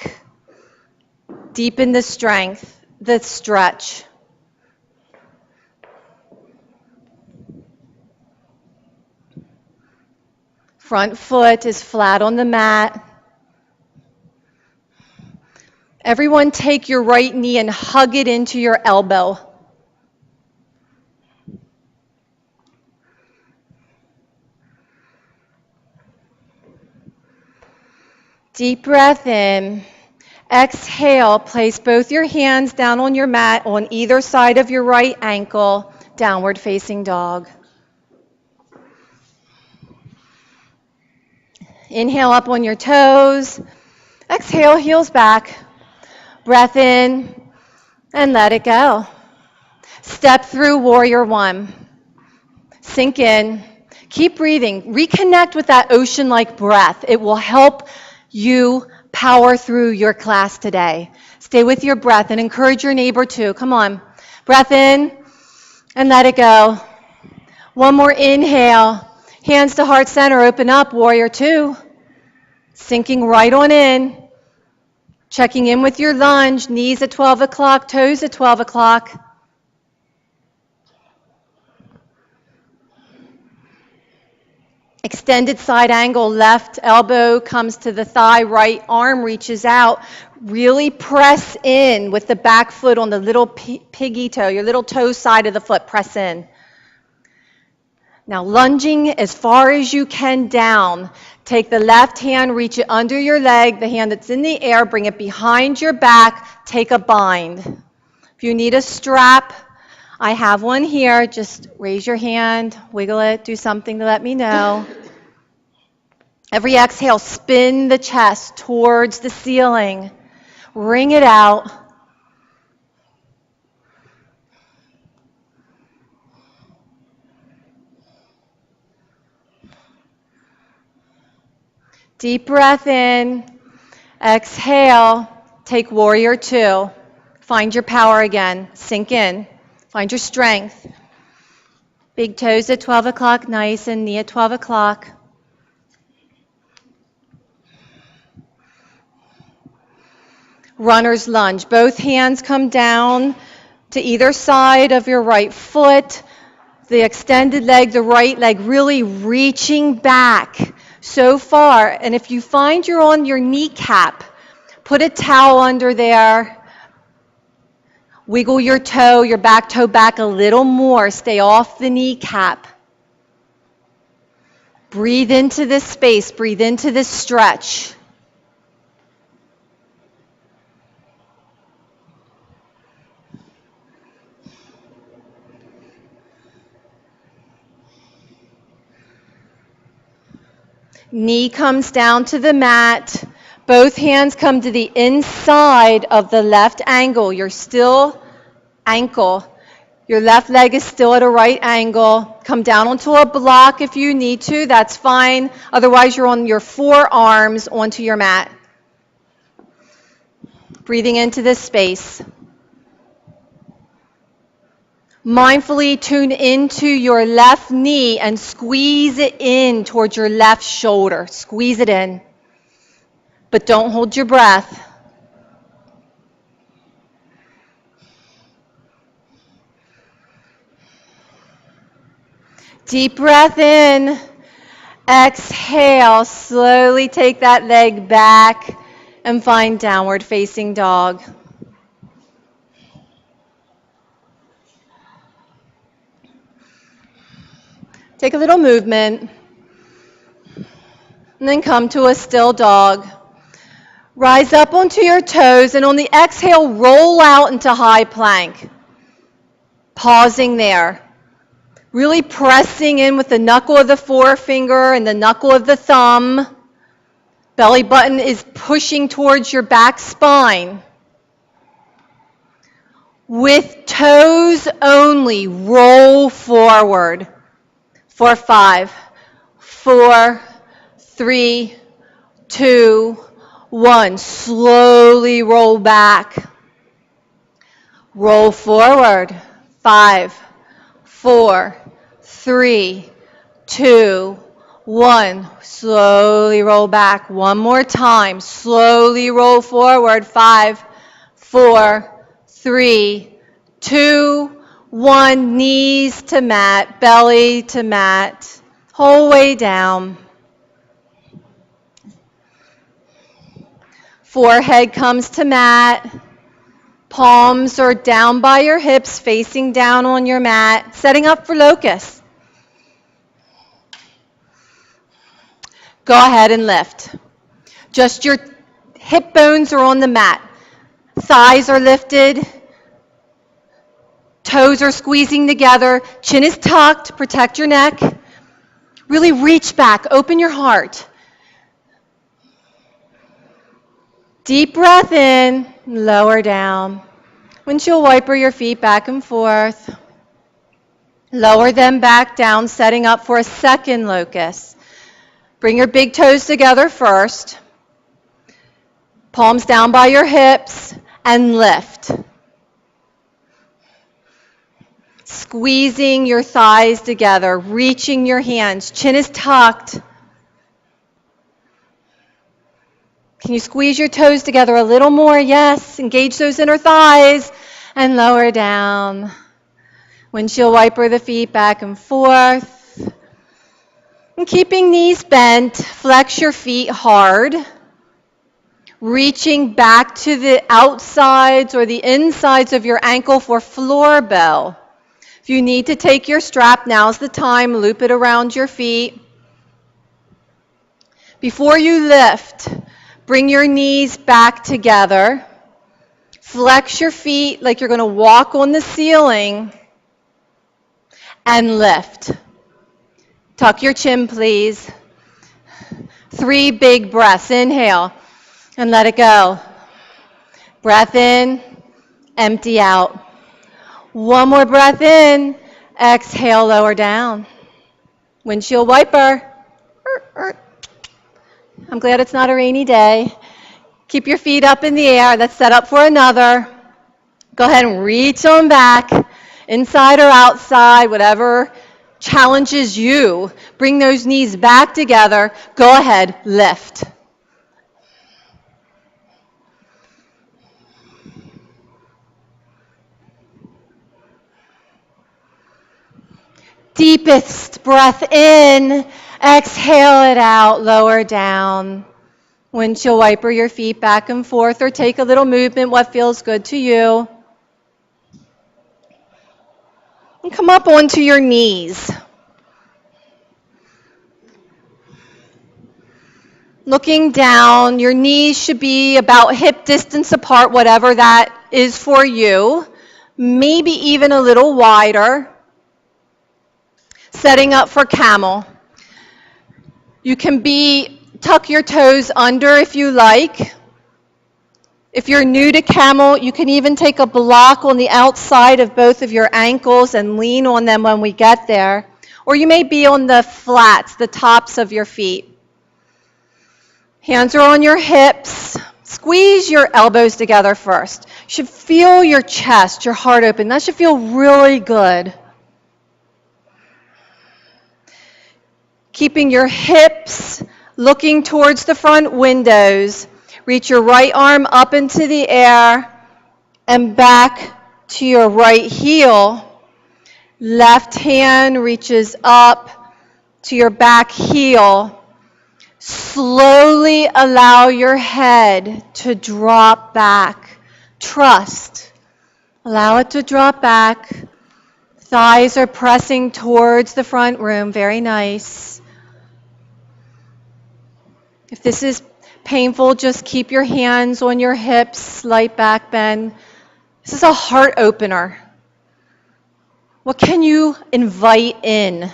Deepen the strength, the stretch. Front foot is flat on the mat. Everyone take your right knee and hug it into your elbow. Deep breath in. Exhale, place both your hands down on your mat on either side of your right ankle, downward facing dog. Inhale up on your toes. Exhale, heels back. Breath in and let it go. Step through warrior one. Sink in. Keep breathing. Reconnect with that ocean-like breath. It will help you power through your class today. Stay with your breath and encourage your neighbor too. Come on. Breath in and let it go. One more inhale. Hands to heart center. Open up. Warrior two. Sinking right on in. Checking in with your lunge. Knees at 12 o'clock. Toes at 12 o'clock. Extended side angle, left elbow comes to the thigh, right arm reaches out. Really press in with the back foot on the little piggy toe, your little toe side of the foot, press in. Now lunging as far as you can down. Take the left hand, reach it under your leg, the hand that's in the air, bring it behind your back, take a bind. If you need a strap, I have one here. Just raise your hand, wiggle it, do something to let me know. Every exhale, spin the chest towards the ceiling. Wring it out. Deep breath in. Exhale. Take warrior two. Find your power again. Sink in. Find your strength. Big toes at 12 o'clock, nice, and knee at 12 o'clock. Runner's lunge. Both hands come down to either side of your right foot. The extended leg, the right leg, really reaching back so far. And if you find you're on your kneecap, put a towel under there. Wiggle your toe, your back toe back a little more. Stay off the kneecap. Breathe into this space. Breathe into this stretch. Knee comes down to the mat. Both hands come to the inside of the left ankle. You're still ankle. Your left leg is still at a right angle. Come down onto a block if you need to. That's fine. Otherwise, you're on your forearms onto your mat. Breathing into this space. Mindfully tune into your left knee and squeeze it in towards your left shoulder. Squeeze it in. But don't hold your breath. Deep breath in. Exhale. Slowly take that leg back and find downward facing dog. Take a little movement, and then come to a still dog. Rise up onto your toes, and on the exhale, roll out into high plank. Pausing there. Really pressing in with the knuckle of the forefinger and the knuckle of the thumb. Belly button is pushing towards your back spine. With toes only, roll forward. For 5, 4, 3, 2, 1. Slowly roll back. Roll forward. 5, 4, 3, 2, 1. Slowly roll back. One more time. Slowly roll forward. 5, 4, 3, 2, 1. Knees to mat, belly to mat, whole way down. Forehead comes to mat. Palms are down by your hips, facing down on your mat, setting up for locust. Go ahead and lift. Just your hip bones are on the mat. Thighs are lifted. Toes are squeezing together. Chin is tucked. Protect your neck. Really reach back. Open your heart. Deep breath in. Lower down. Windshield wiper your feet back and forth. Lower them back down, setting up for a second locust. Bring your big toes together first. Palms down by your hips and lift. Squeezing your thighs together, reaching your hands. Chin is tucked. Can you squeeze your toes together a little more? Yes. Engage those inner thighs and lower down. Windshield wiper the feet back and forth. And keeping knees bent, flex your feet hard. Reaching back to the outsides or the insides of your ankle for floor bell. If you need to take your strap, now's the time. Loop it around your feet. Before you lift, bring your knees back together. Flex your feet like you're going to walk on the ceiling. And lift. Tuck your chin, please. 3 big breaths. Inhale and let it go. Breath in, empty out. 1 more breath in, exhale, lower down. Windshield wiper. I'm glad it's not a rainy day. Keep your feet up in the air. Let's set up for another. Go ahead and reach on back, inside or outside, whatever challenges you. Bring those knees back together. Go ahead, lift. Deepest breath in, exhale it out, lower down. Windshield wiper your feet back and forth or take a little movement, what feels good to you. And come up onto your knees. Looking down, your knees should be about hip distance apart, whatever that is for you. Maybe even a little wider. Setting up for camel. You can tuck your toes under if you like. If you're new to camel, you can even take a block on the outside of both of your ankles and lean on them when we get there. Or you may be on the flats, the tops of your feet. Hands are on your hips. Squeeze your elbows together first. You should feel your chest, your heart open. That should feel really good. Keeping your hips looking towards the front windows. Reach your right arm up into the air and back to your right heel. Left hand reaches up to your back heel. Slowly allow your head to drop back. Trust. Allow it to drop back. Thighs are pressing towards the front room. Very nice. If this is painful, just keep your hands on your hips, slight back bend. This is a heart opener. What can you invite in?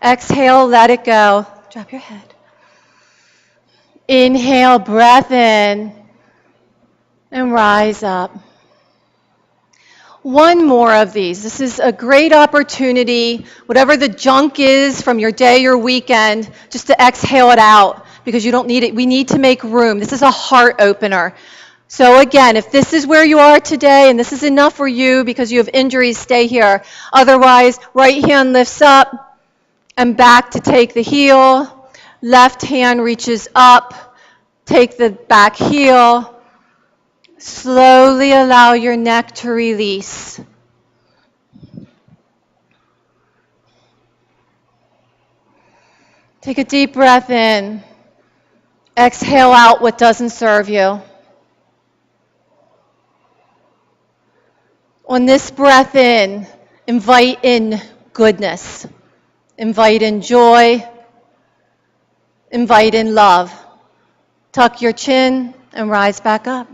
Exhale, let it go. Drop your head. Inhale, breath in, and rise up. 1 more of these. This is a great opportunity, whatever the junk is from your day or weekend, just to exhale it out because you don't need it. We need to make room. This is a heart opener. So again, if this is where you are today and this is enough for you because you have injuries, stay here. Otherwise, right hand lifts up and back to take the heel. Left hand reaches up, take the back heel. Slowly allow your neck to release. Take a deep breath in. Exhale out what doesn't serve you. On this breath in, invite in goodness. Invite in joy. Invite in love. Tuck your chin and rise back up.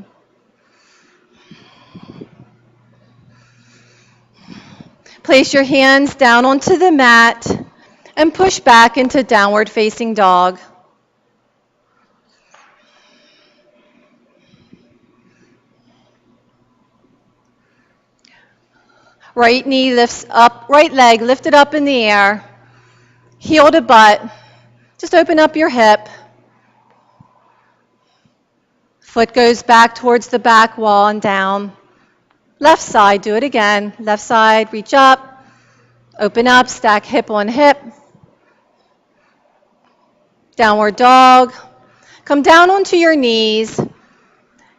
Place your hands down onto the mat and push back into downward facing dog. Right knee lifts up, right leg lifted up in the air. Heel to butt. Just open up your hip. Foot goes back towards the back wall and down. Left side, do it again. Left side, reach up. Open up, stack hip on hip. Downward dog. Come down onto your knees.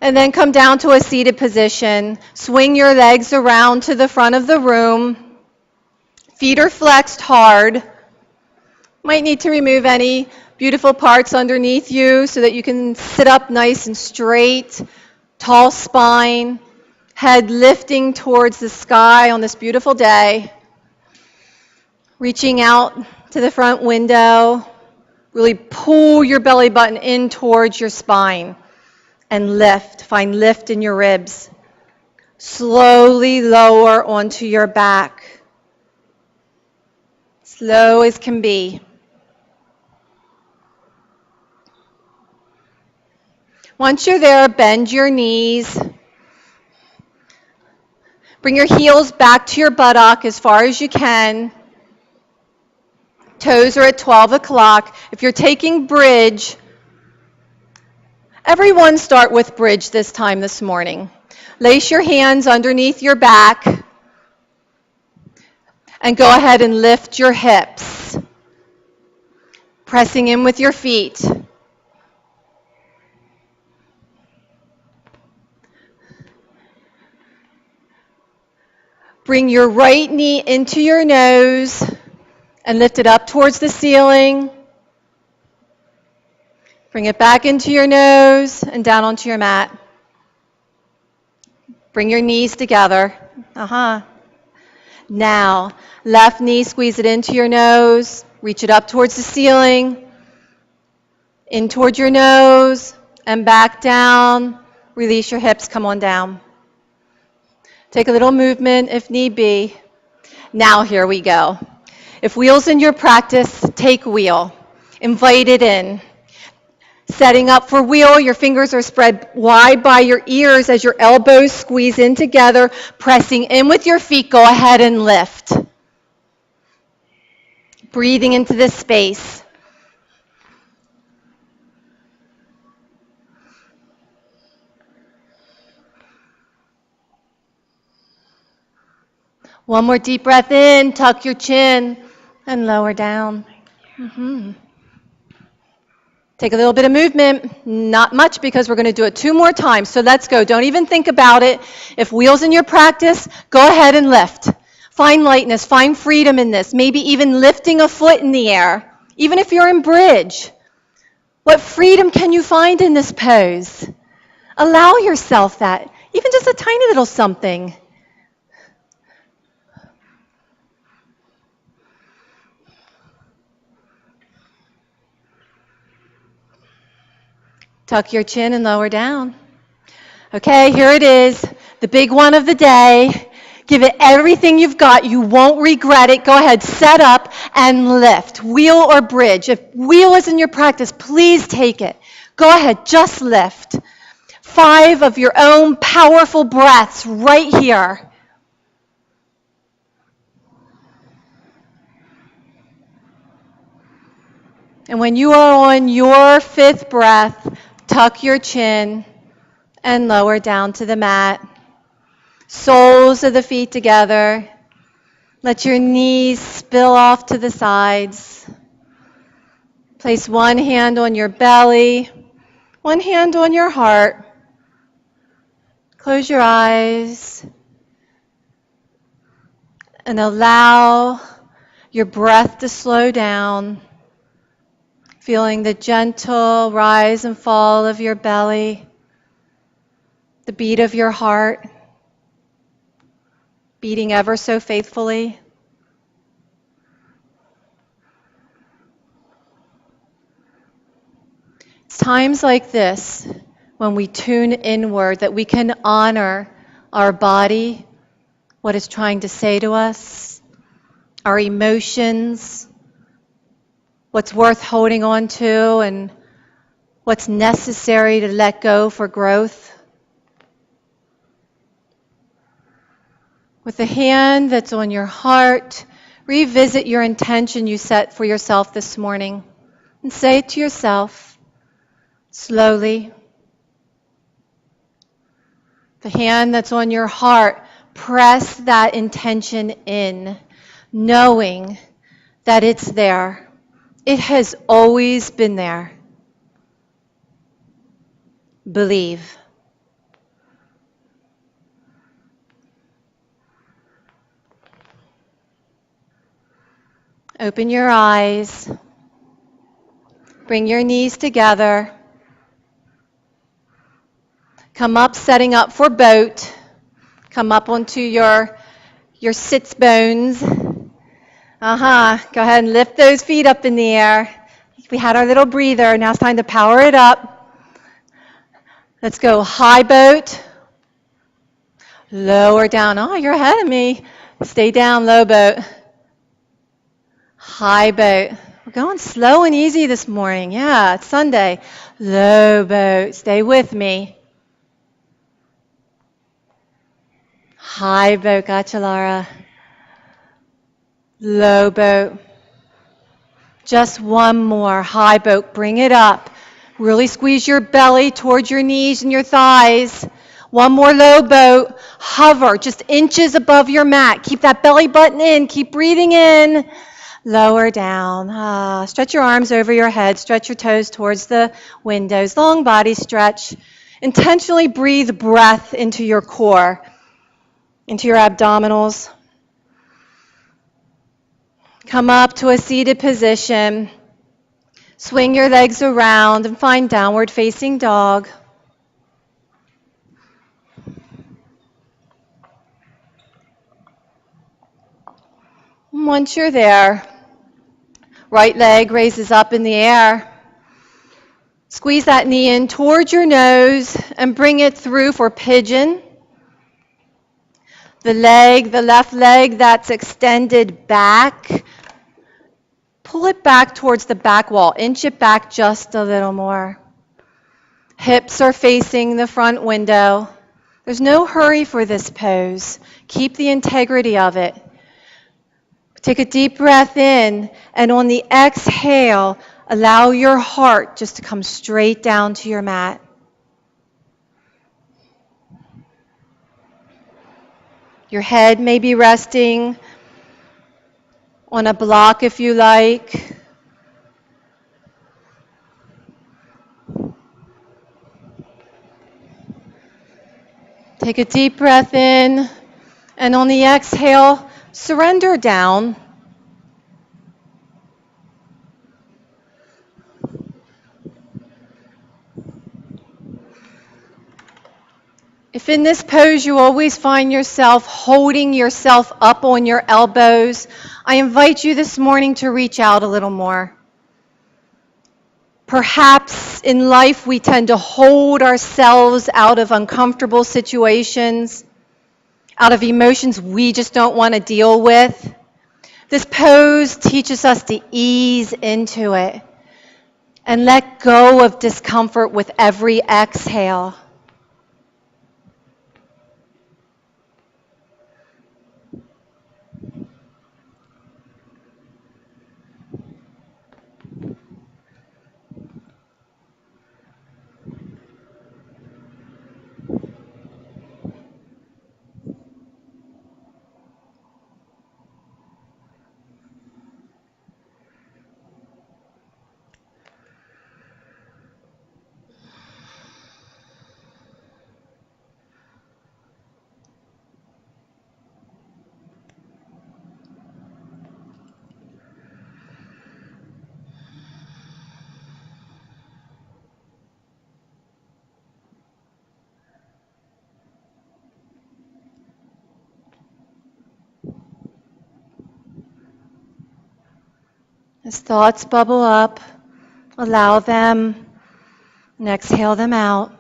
And then come down to a seated position. Swing your legs around to the front of the room. Feet are flexed hard. Might need to remove any beautiful parts underneath you so that you can sit up nice and straight. Tall spine. Head lifting towards the sky on this beautiful day. Reaching out to the front window. Really pull your belly button in towards your spine. And lift. Find lift in your ribs. Slowly lower onto your back. Slow as can be. Once you're there, bend your knees. Bring your heels back to your buttock as far as you can. Toes are at 12 o'clock. If you're taking bridge, everyone start with bridge this time this morning. Lace your hands underneath your back and go ahead and lift your hips. Pressing in with your feet. Bring your right knee into your nose and lift it up towards the ceiling. Bring it back into your nose and down onto your mat. Bring your knees together. Now, left knee, squeeze it into your nose. Reach it up towards the ceiling. In towards your nose and back down. Release your hips, come on down. Take a little movement if need be. Now here we go. If wheel's in your practice, take wheel. Invite it in. Setting up for wheel, your fingers are spread wide by your ears as your elbows squeeze in together. Pressing in with your feet, go ahead and lift. Breathing into this space. One more deep breath in, tuck your chin, and lower down. Take a little bit of movement, not much because we're going to do it 2 more times. So let's go. Don't even think about it. If wheel's in your practice, go ahead and lift. Find lightness, find freedom in this. Maybe even lifting a foot in the air, even if you're in bridge. What freedom can you find in this pose? Allow yourself that, even just a tiny little something. Tuck your chin and lower down. Okay, here it is, the big one of the day. Give it everything you've got. You won't regret it. Go ahead, set up and lift. Wheel or bridge. If wheel is in your practice, please take it. Go ahead, just lift. 5 of your own powerful breaths right here. And when you are on your 5th breath, tuck your chin and lower down to the mat. Soles of the feet together. Let your knees spill off to the sides. Place one hand on your belly, one hand on your heart. Close your eyes and allow your breath to slow down. Feeling the gentle rise and fall of your belly, the beat of your heart, beating ever so faithfully. It's times like this, when we tune inward, that we can honor our body, what it's trying to say to us, our emotions, what's worth holding on to, and what's necessary to let go for growth. With the hand that's on your heart, revisit your intention you set for yourself this morning and say it to yourself slowly. The hand that's on your heart, press that intention in, knowing that it's there. It has always been there. Believe. Open your eyes. Bring your knees together. Come up, setting up for boat. Come up onto your sits bones. Go ahead and lift those feet up in the air. We had our little breather. Now it's time to power it up. Let's go high boat. Lower down. Oh, you're ahead of me. Stay down, low boat. High boat. We're going slow and easy this morning. Yeah, it's Sunday. Low boat. Stay with me. High boat. Gotcha, Laura. Low boat. Just one more. High boat. Bring it up. Really squeeze your belly towards your knees and your thighs. One more low boat. Hover just inches above your mat. Keep that belly button in. Keep breathing in. Lower down. Stretch your arms over your head. Stretch your toes towards the windows. Long body stretch. Intentionally breathe breath into your core, into your abdominals. Come up to a seated position. Swing your legs around and find downward facing dog. And once you're there, right leg raises up in the air. Squeeze that knee in towards your nose and bring it through for pigeon. The left leg that's extended back, pull it back towards the back wall. Inch it back just a little more. Hips are facing the front window. There's no hurry for this pose. Keep the integrity of it. Take a deep breath in, and on the exhale, allow your heart just to come straight down to your mat. Your head may be resting on a block if you like. Take a deep breath in, and on the exhale, surrender down. If in this pose you always find yourself holding yourself up on your elbows, I invite you this morning to reach out a little more. Perhaps in life we tend to hold ourselves out of uncomfortable situations, out of emotions we just don't want to deal with. This pose teaches us to ease into it and let go of discomfort with every exhale. As thoughts bubble up, allow them And exhale them out.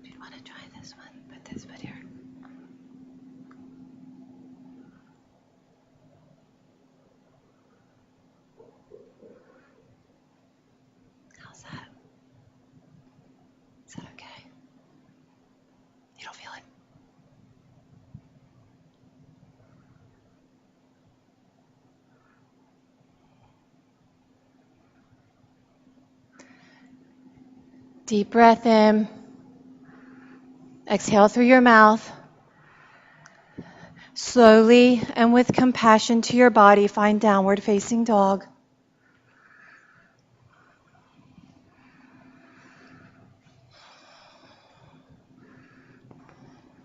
Do you want to try this one? Put this foot here. How's that? Is that okay? You don't feel it? Deep breath in. Exhale through your mouth. Slowly and with compassion to your body, find downward facing dog.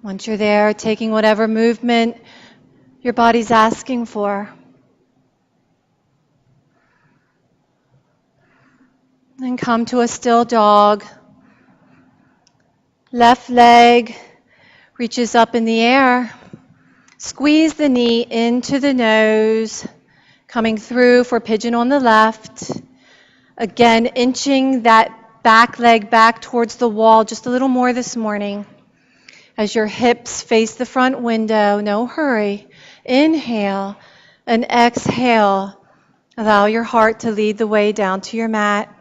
Once you're there, taking whatever movement your body's asking for. And come to a still dog. Left leg reaches up in the air. Squeeze the knee into the nose, coming through for pigeon on the left. Again, inching that back leg back towards the wall just a little more this morning. As your hips face the front window, no hurry. Inhale and exhale. Allow your heart to lead the way down to your mat.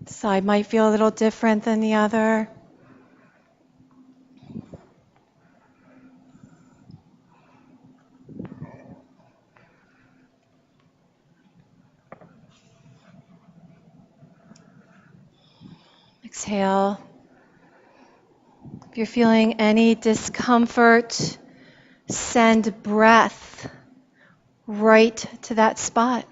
Side might feel a little different than the other. Exhale. If you're feeling any discomfort, send breath right to that spot.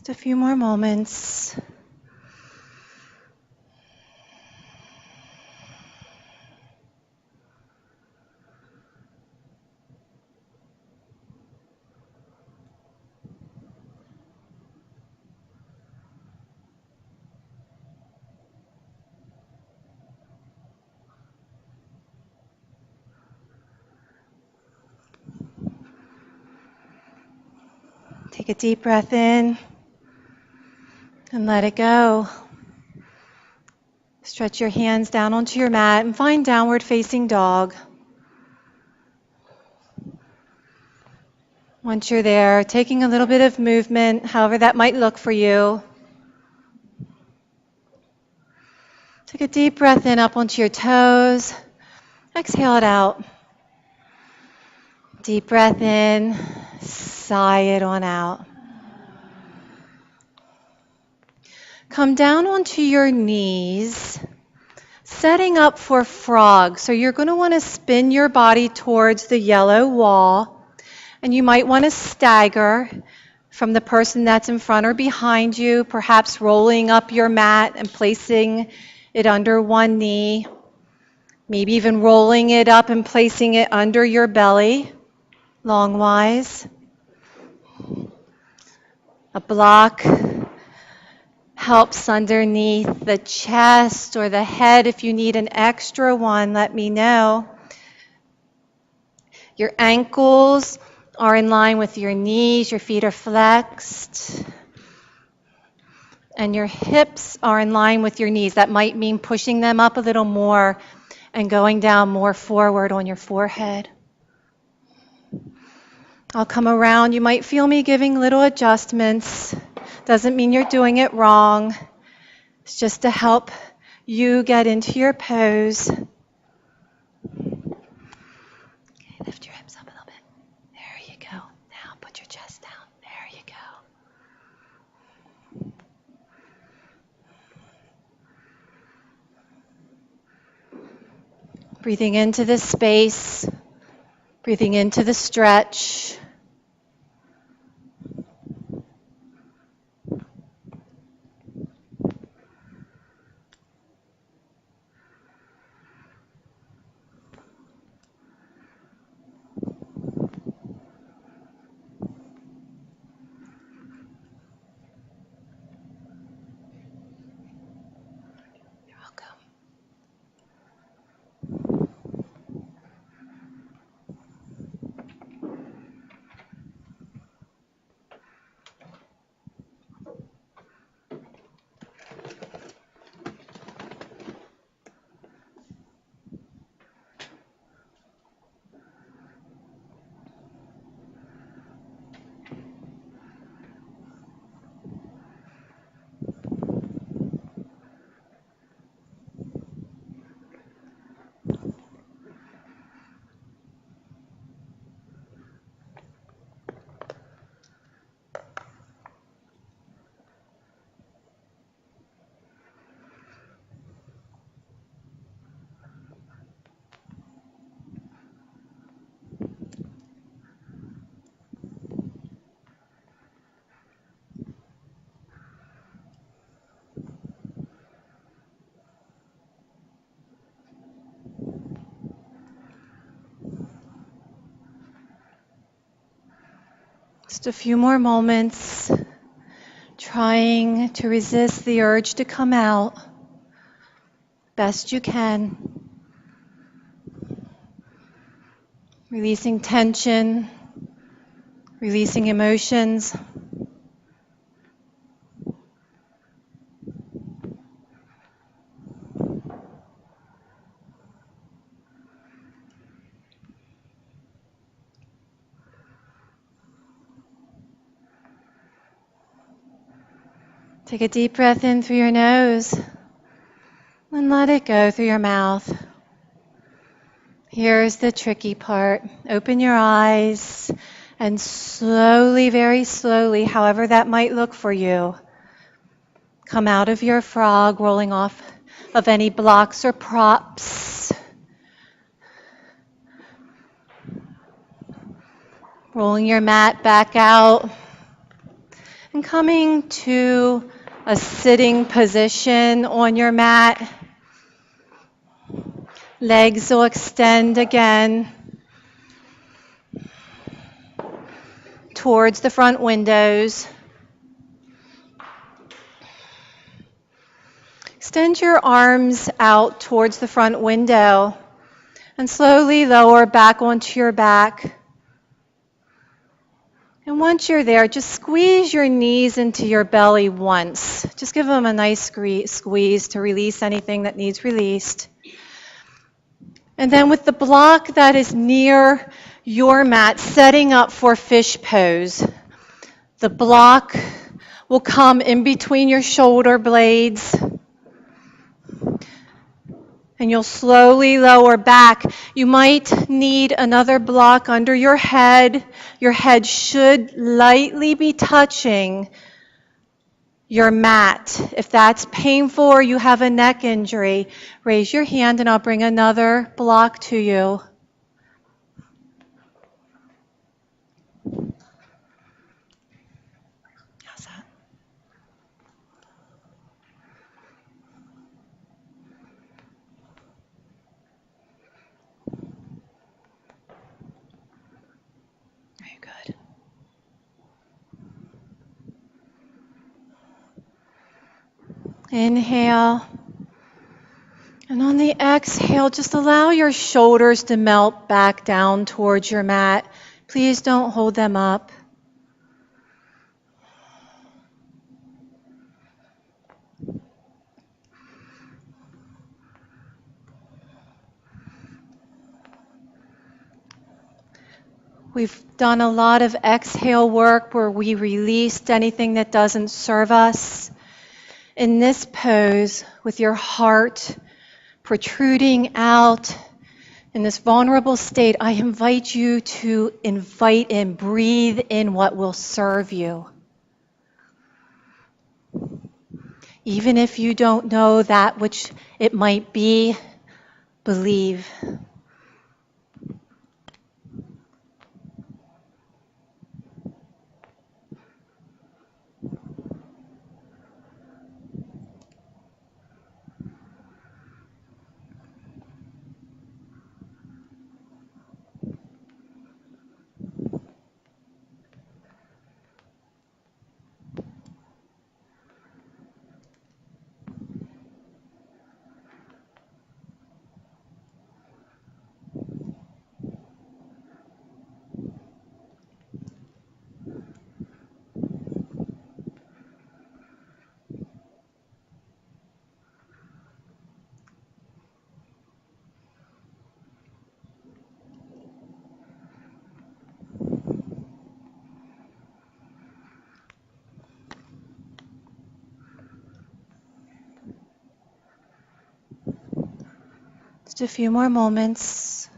Just a few more moments. Take a deep breath in and let it go. Stretch your hands down onto your mat and find downward facing dog. Once you're there, taking a little bit of movement, however that might look for you. Take a deep breath in up onto your toes. Exhale it out. Deep breath in, sigh it on out. Come down onto your knees, setting up for frog. So you're going to want to spin your body towards the yellow wall, and you might want to stagger from the person that's in front or behind you, perhaps rolling up your mat and placing it under one knee, maybe even rolling it up and placing it under your belly, longwise. A block helps underneath the chest or the head. If you need an extra one, let me know. Your ankles are in line with your knees, your feet are flexed, and your hips are in line with your knees. That might mean pushing them up a little more and going down more forward on your forehead. I'll come around. You might feel me giving little adjustments. Doesn't mean you're doing it wrong. It's just to help you get into your pose. Okay, lift your hips up a little bit. There you go. Now put your chest down. There you go. Breathing into this space. Breathing into the stretch. Just a few more moments, trying to resist the urge to come out best you can. Releasing tension, releasing emotions. Take a deep breath in through your nose and let it go through your mouth. Here's the tricky part. Open your eyes and slowly, very slowly, however that might look for you, come out of your frog, rolling off of any blocks or props. Rolling your mat back out and coming to a sitting position on your mat. Legs will extend again towards the front windows. Extend your arms out towards the front window and slowly lower back onto your back. And once you're there, just squeeze your knees into your belly once. Just give them a nice squeeze to release anything that needs released. And then with the block that is near your mat, setting up for fish pose. The block will come in between your shoulder blades. And you'll slowly lower back. You might need another block under your head. Your head should lightly be touching your mat. If that's painful or you have a neck injury, raise your hand and I'll bring another block to you. How's that? Very good. Inhale. And on the exhale, just allow your shoulders to melt back down towards your mat. Please don't hold them up. We've done a lot of exhale work where we released anything that doesn't serve us. In this pose, with your heart protruding out, in this vulnerable state, I invite you to invite and breathe in what will serve you. Even if you don't know that which it might be, believe. Just a few more moments.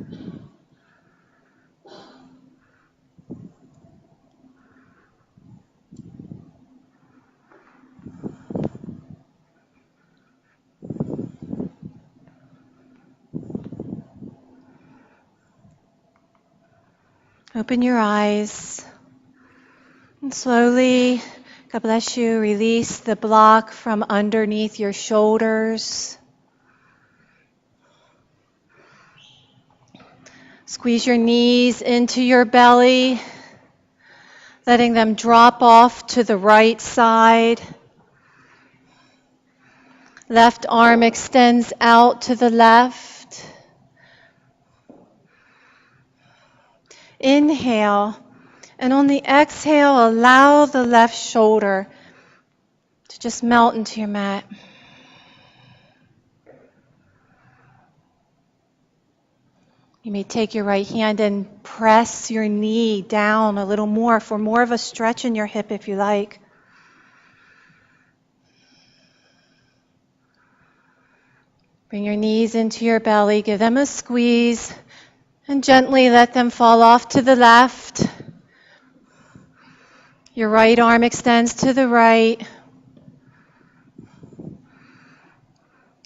Open your eyes and slowly, God bless you, release the block from underneath your shoulders. Squeeze your knees into your belly, letting them drop off to the right side. Left arm extends out to the left. Inhale, and on the exhale, allow the left shoulder to just melt into your mat. You may take your right hand and press your knee down a little more for more of a stretch in your hip if you like. Bring your knees into your belly, give them a squeeze, and gently let them fall off to the left. Your right arm extends to the right.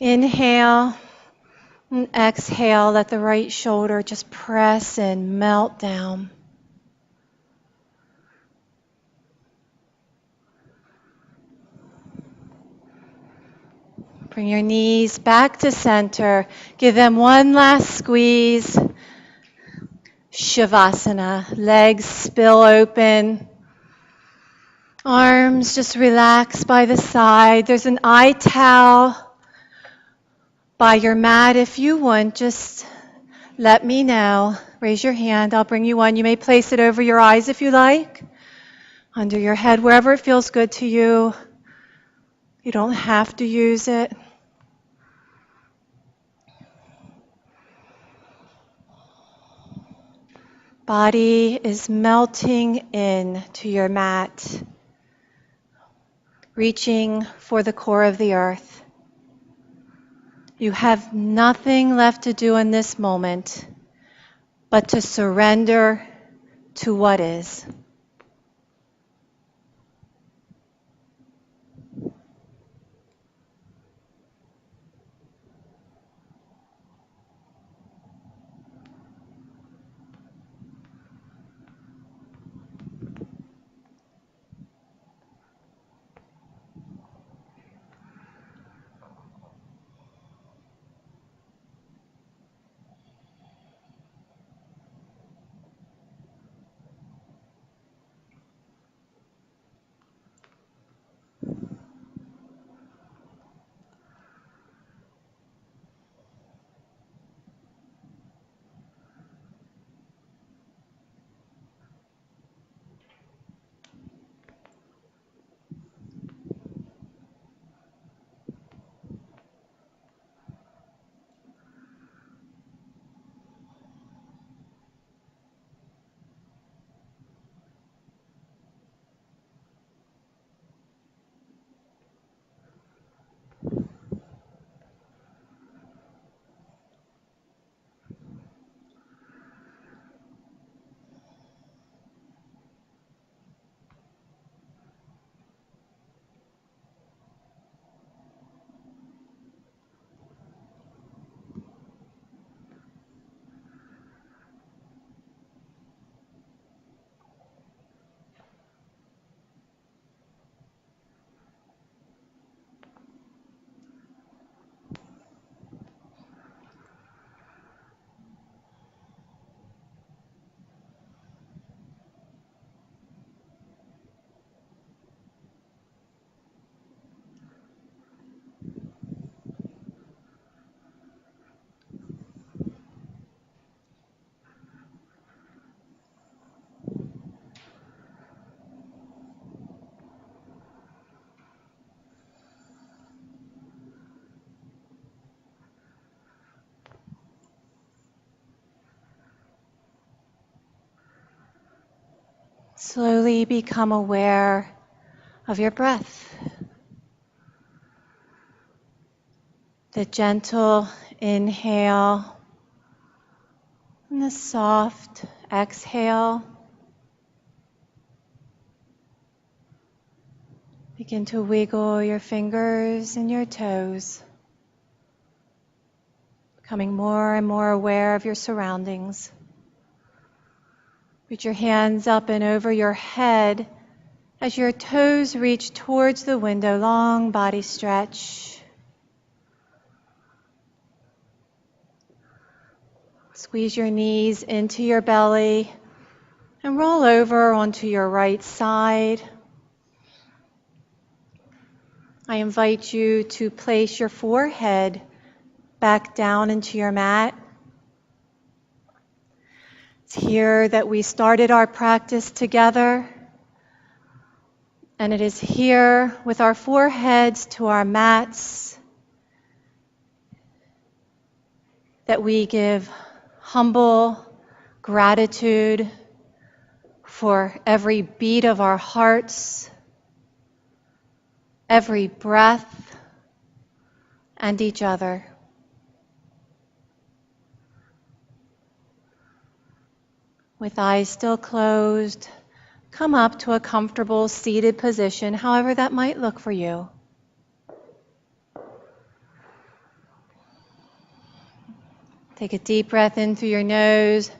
Inhale and exhale, let the right shoulder just press and melt down. Bring your knees back to center. Give them one last squeeze. Shavasana. Legs spill open. Arms just relax by the side. There's an eye towel by your mat if you want. Just let me know. Raise your hand. I'll bring you one. You may place it over your eyes if you like. Under your head, wherever it feels good to you. You don't have to use it. Body is melting in to your mat, reaching for the core of the earth. You have nothing left to do in this moment but to surrender to what is. Slowly become aware of your breath. The gentle inhale and the soft exhale. Begin to wiggle your fingers and your toes, becoming more and more aware of your surroundings. Reach your hands up and over your head as your toes reach towards the window. Long body stretch. Squeeze your knees into your belly and roll over onto your right side. I invite you to place your forehead back down into your mat. It's here that we started our practice together, and it is here with our foreheads to our mats that we give humble gratitude for every beat of our hearts, every breath, and each other. With eyes still closed, come up to a comfortable seated position, however that might look for you. Take a deep breath in through your nose.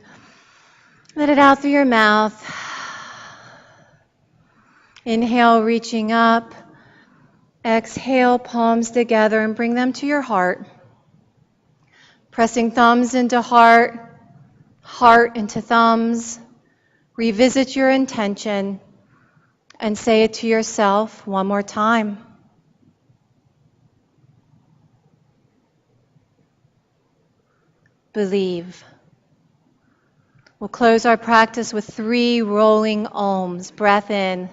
Let it out through your mouth. Inhale, reaching up. Exhale, palms together and bring them to your heart. Pressing thumbs into heart, heart into thumbs. Revisit your intention and say it to yourself one more time. Believe. We'll close our practice with 3 rolling Oms. Breath in.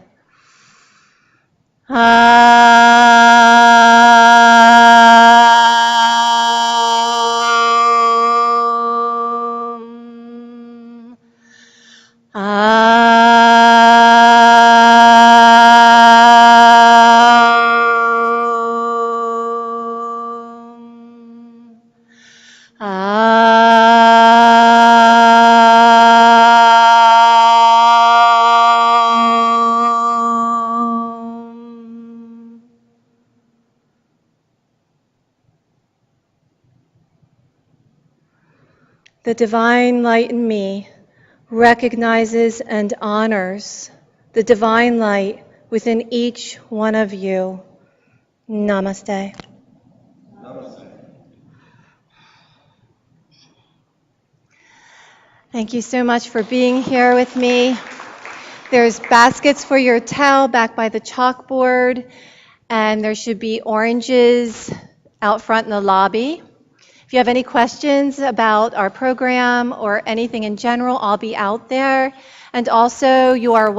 The divine light in me recognizes and honors the divine light within each one of you. Namaste. Namaste. Thank you so much for being here with me. There's baskets for your towel back by the chalkboard, and there should be oranges out front in the lobby. If you have any questions about our program or anything in general, I'll be out there. And also, you are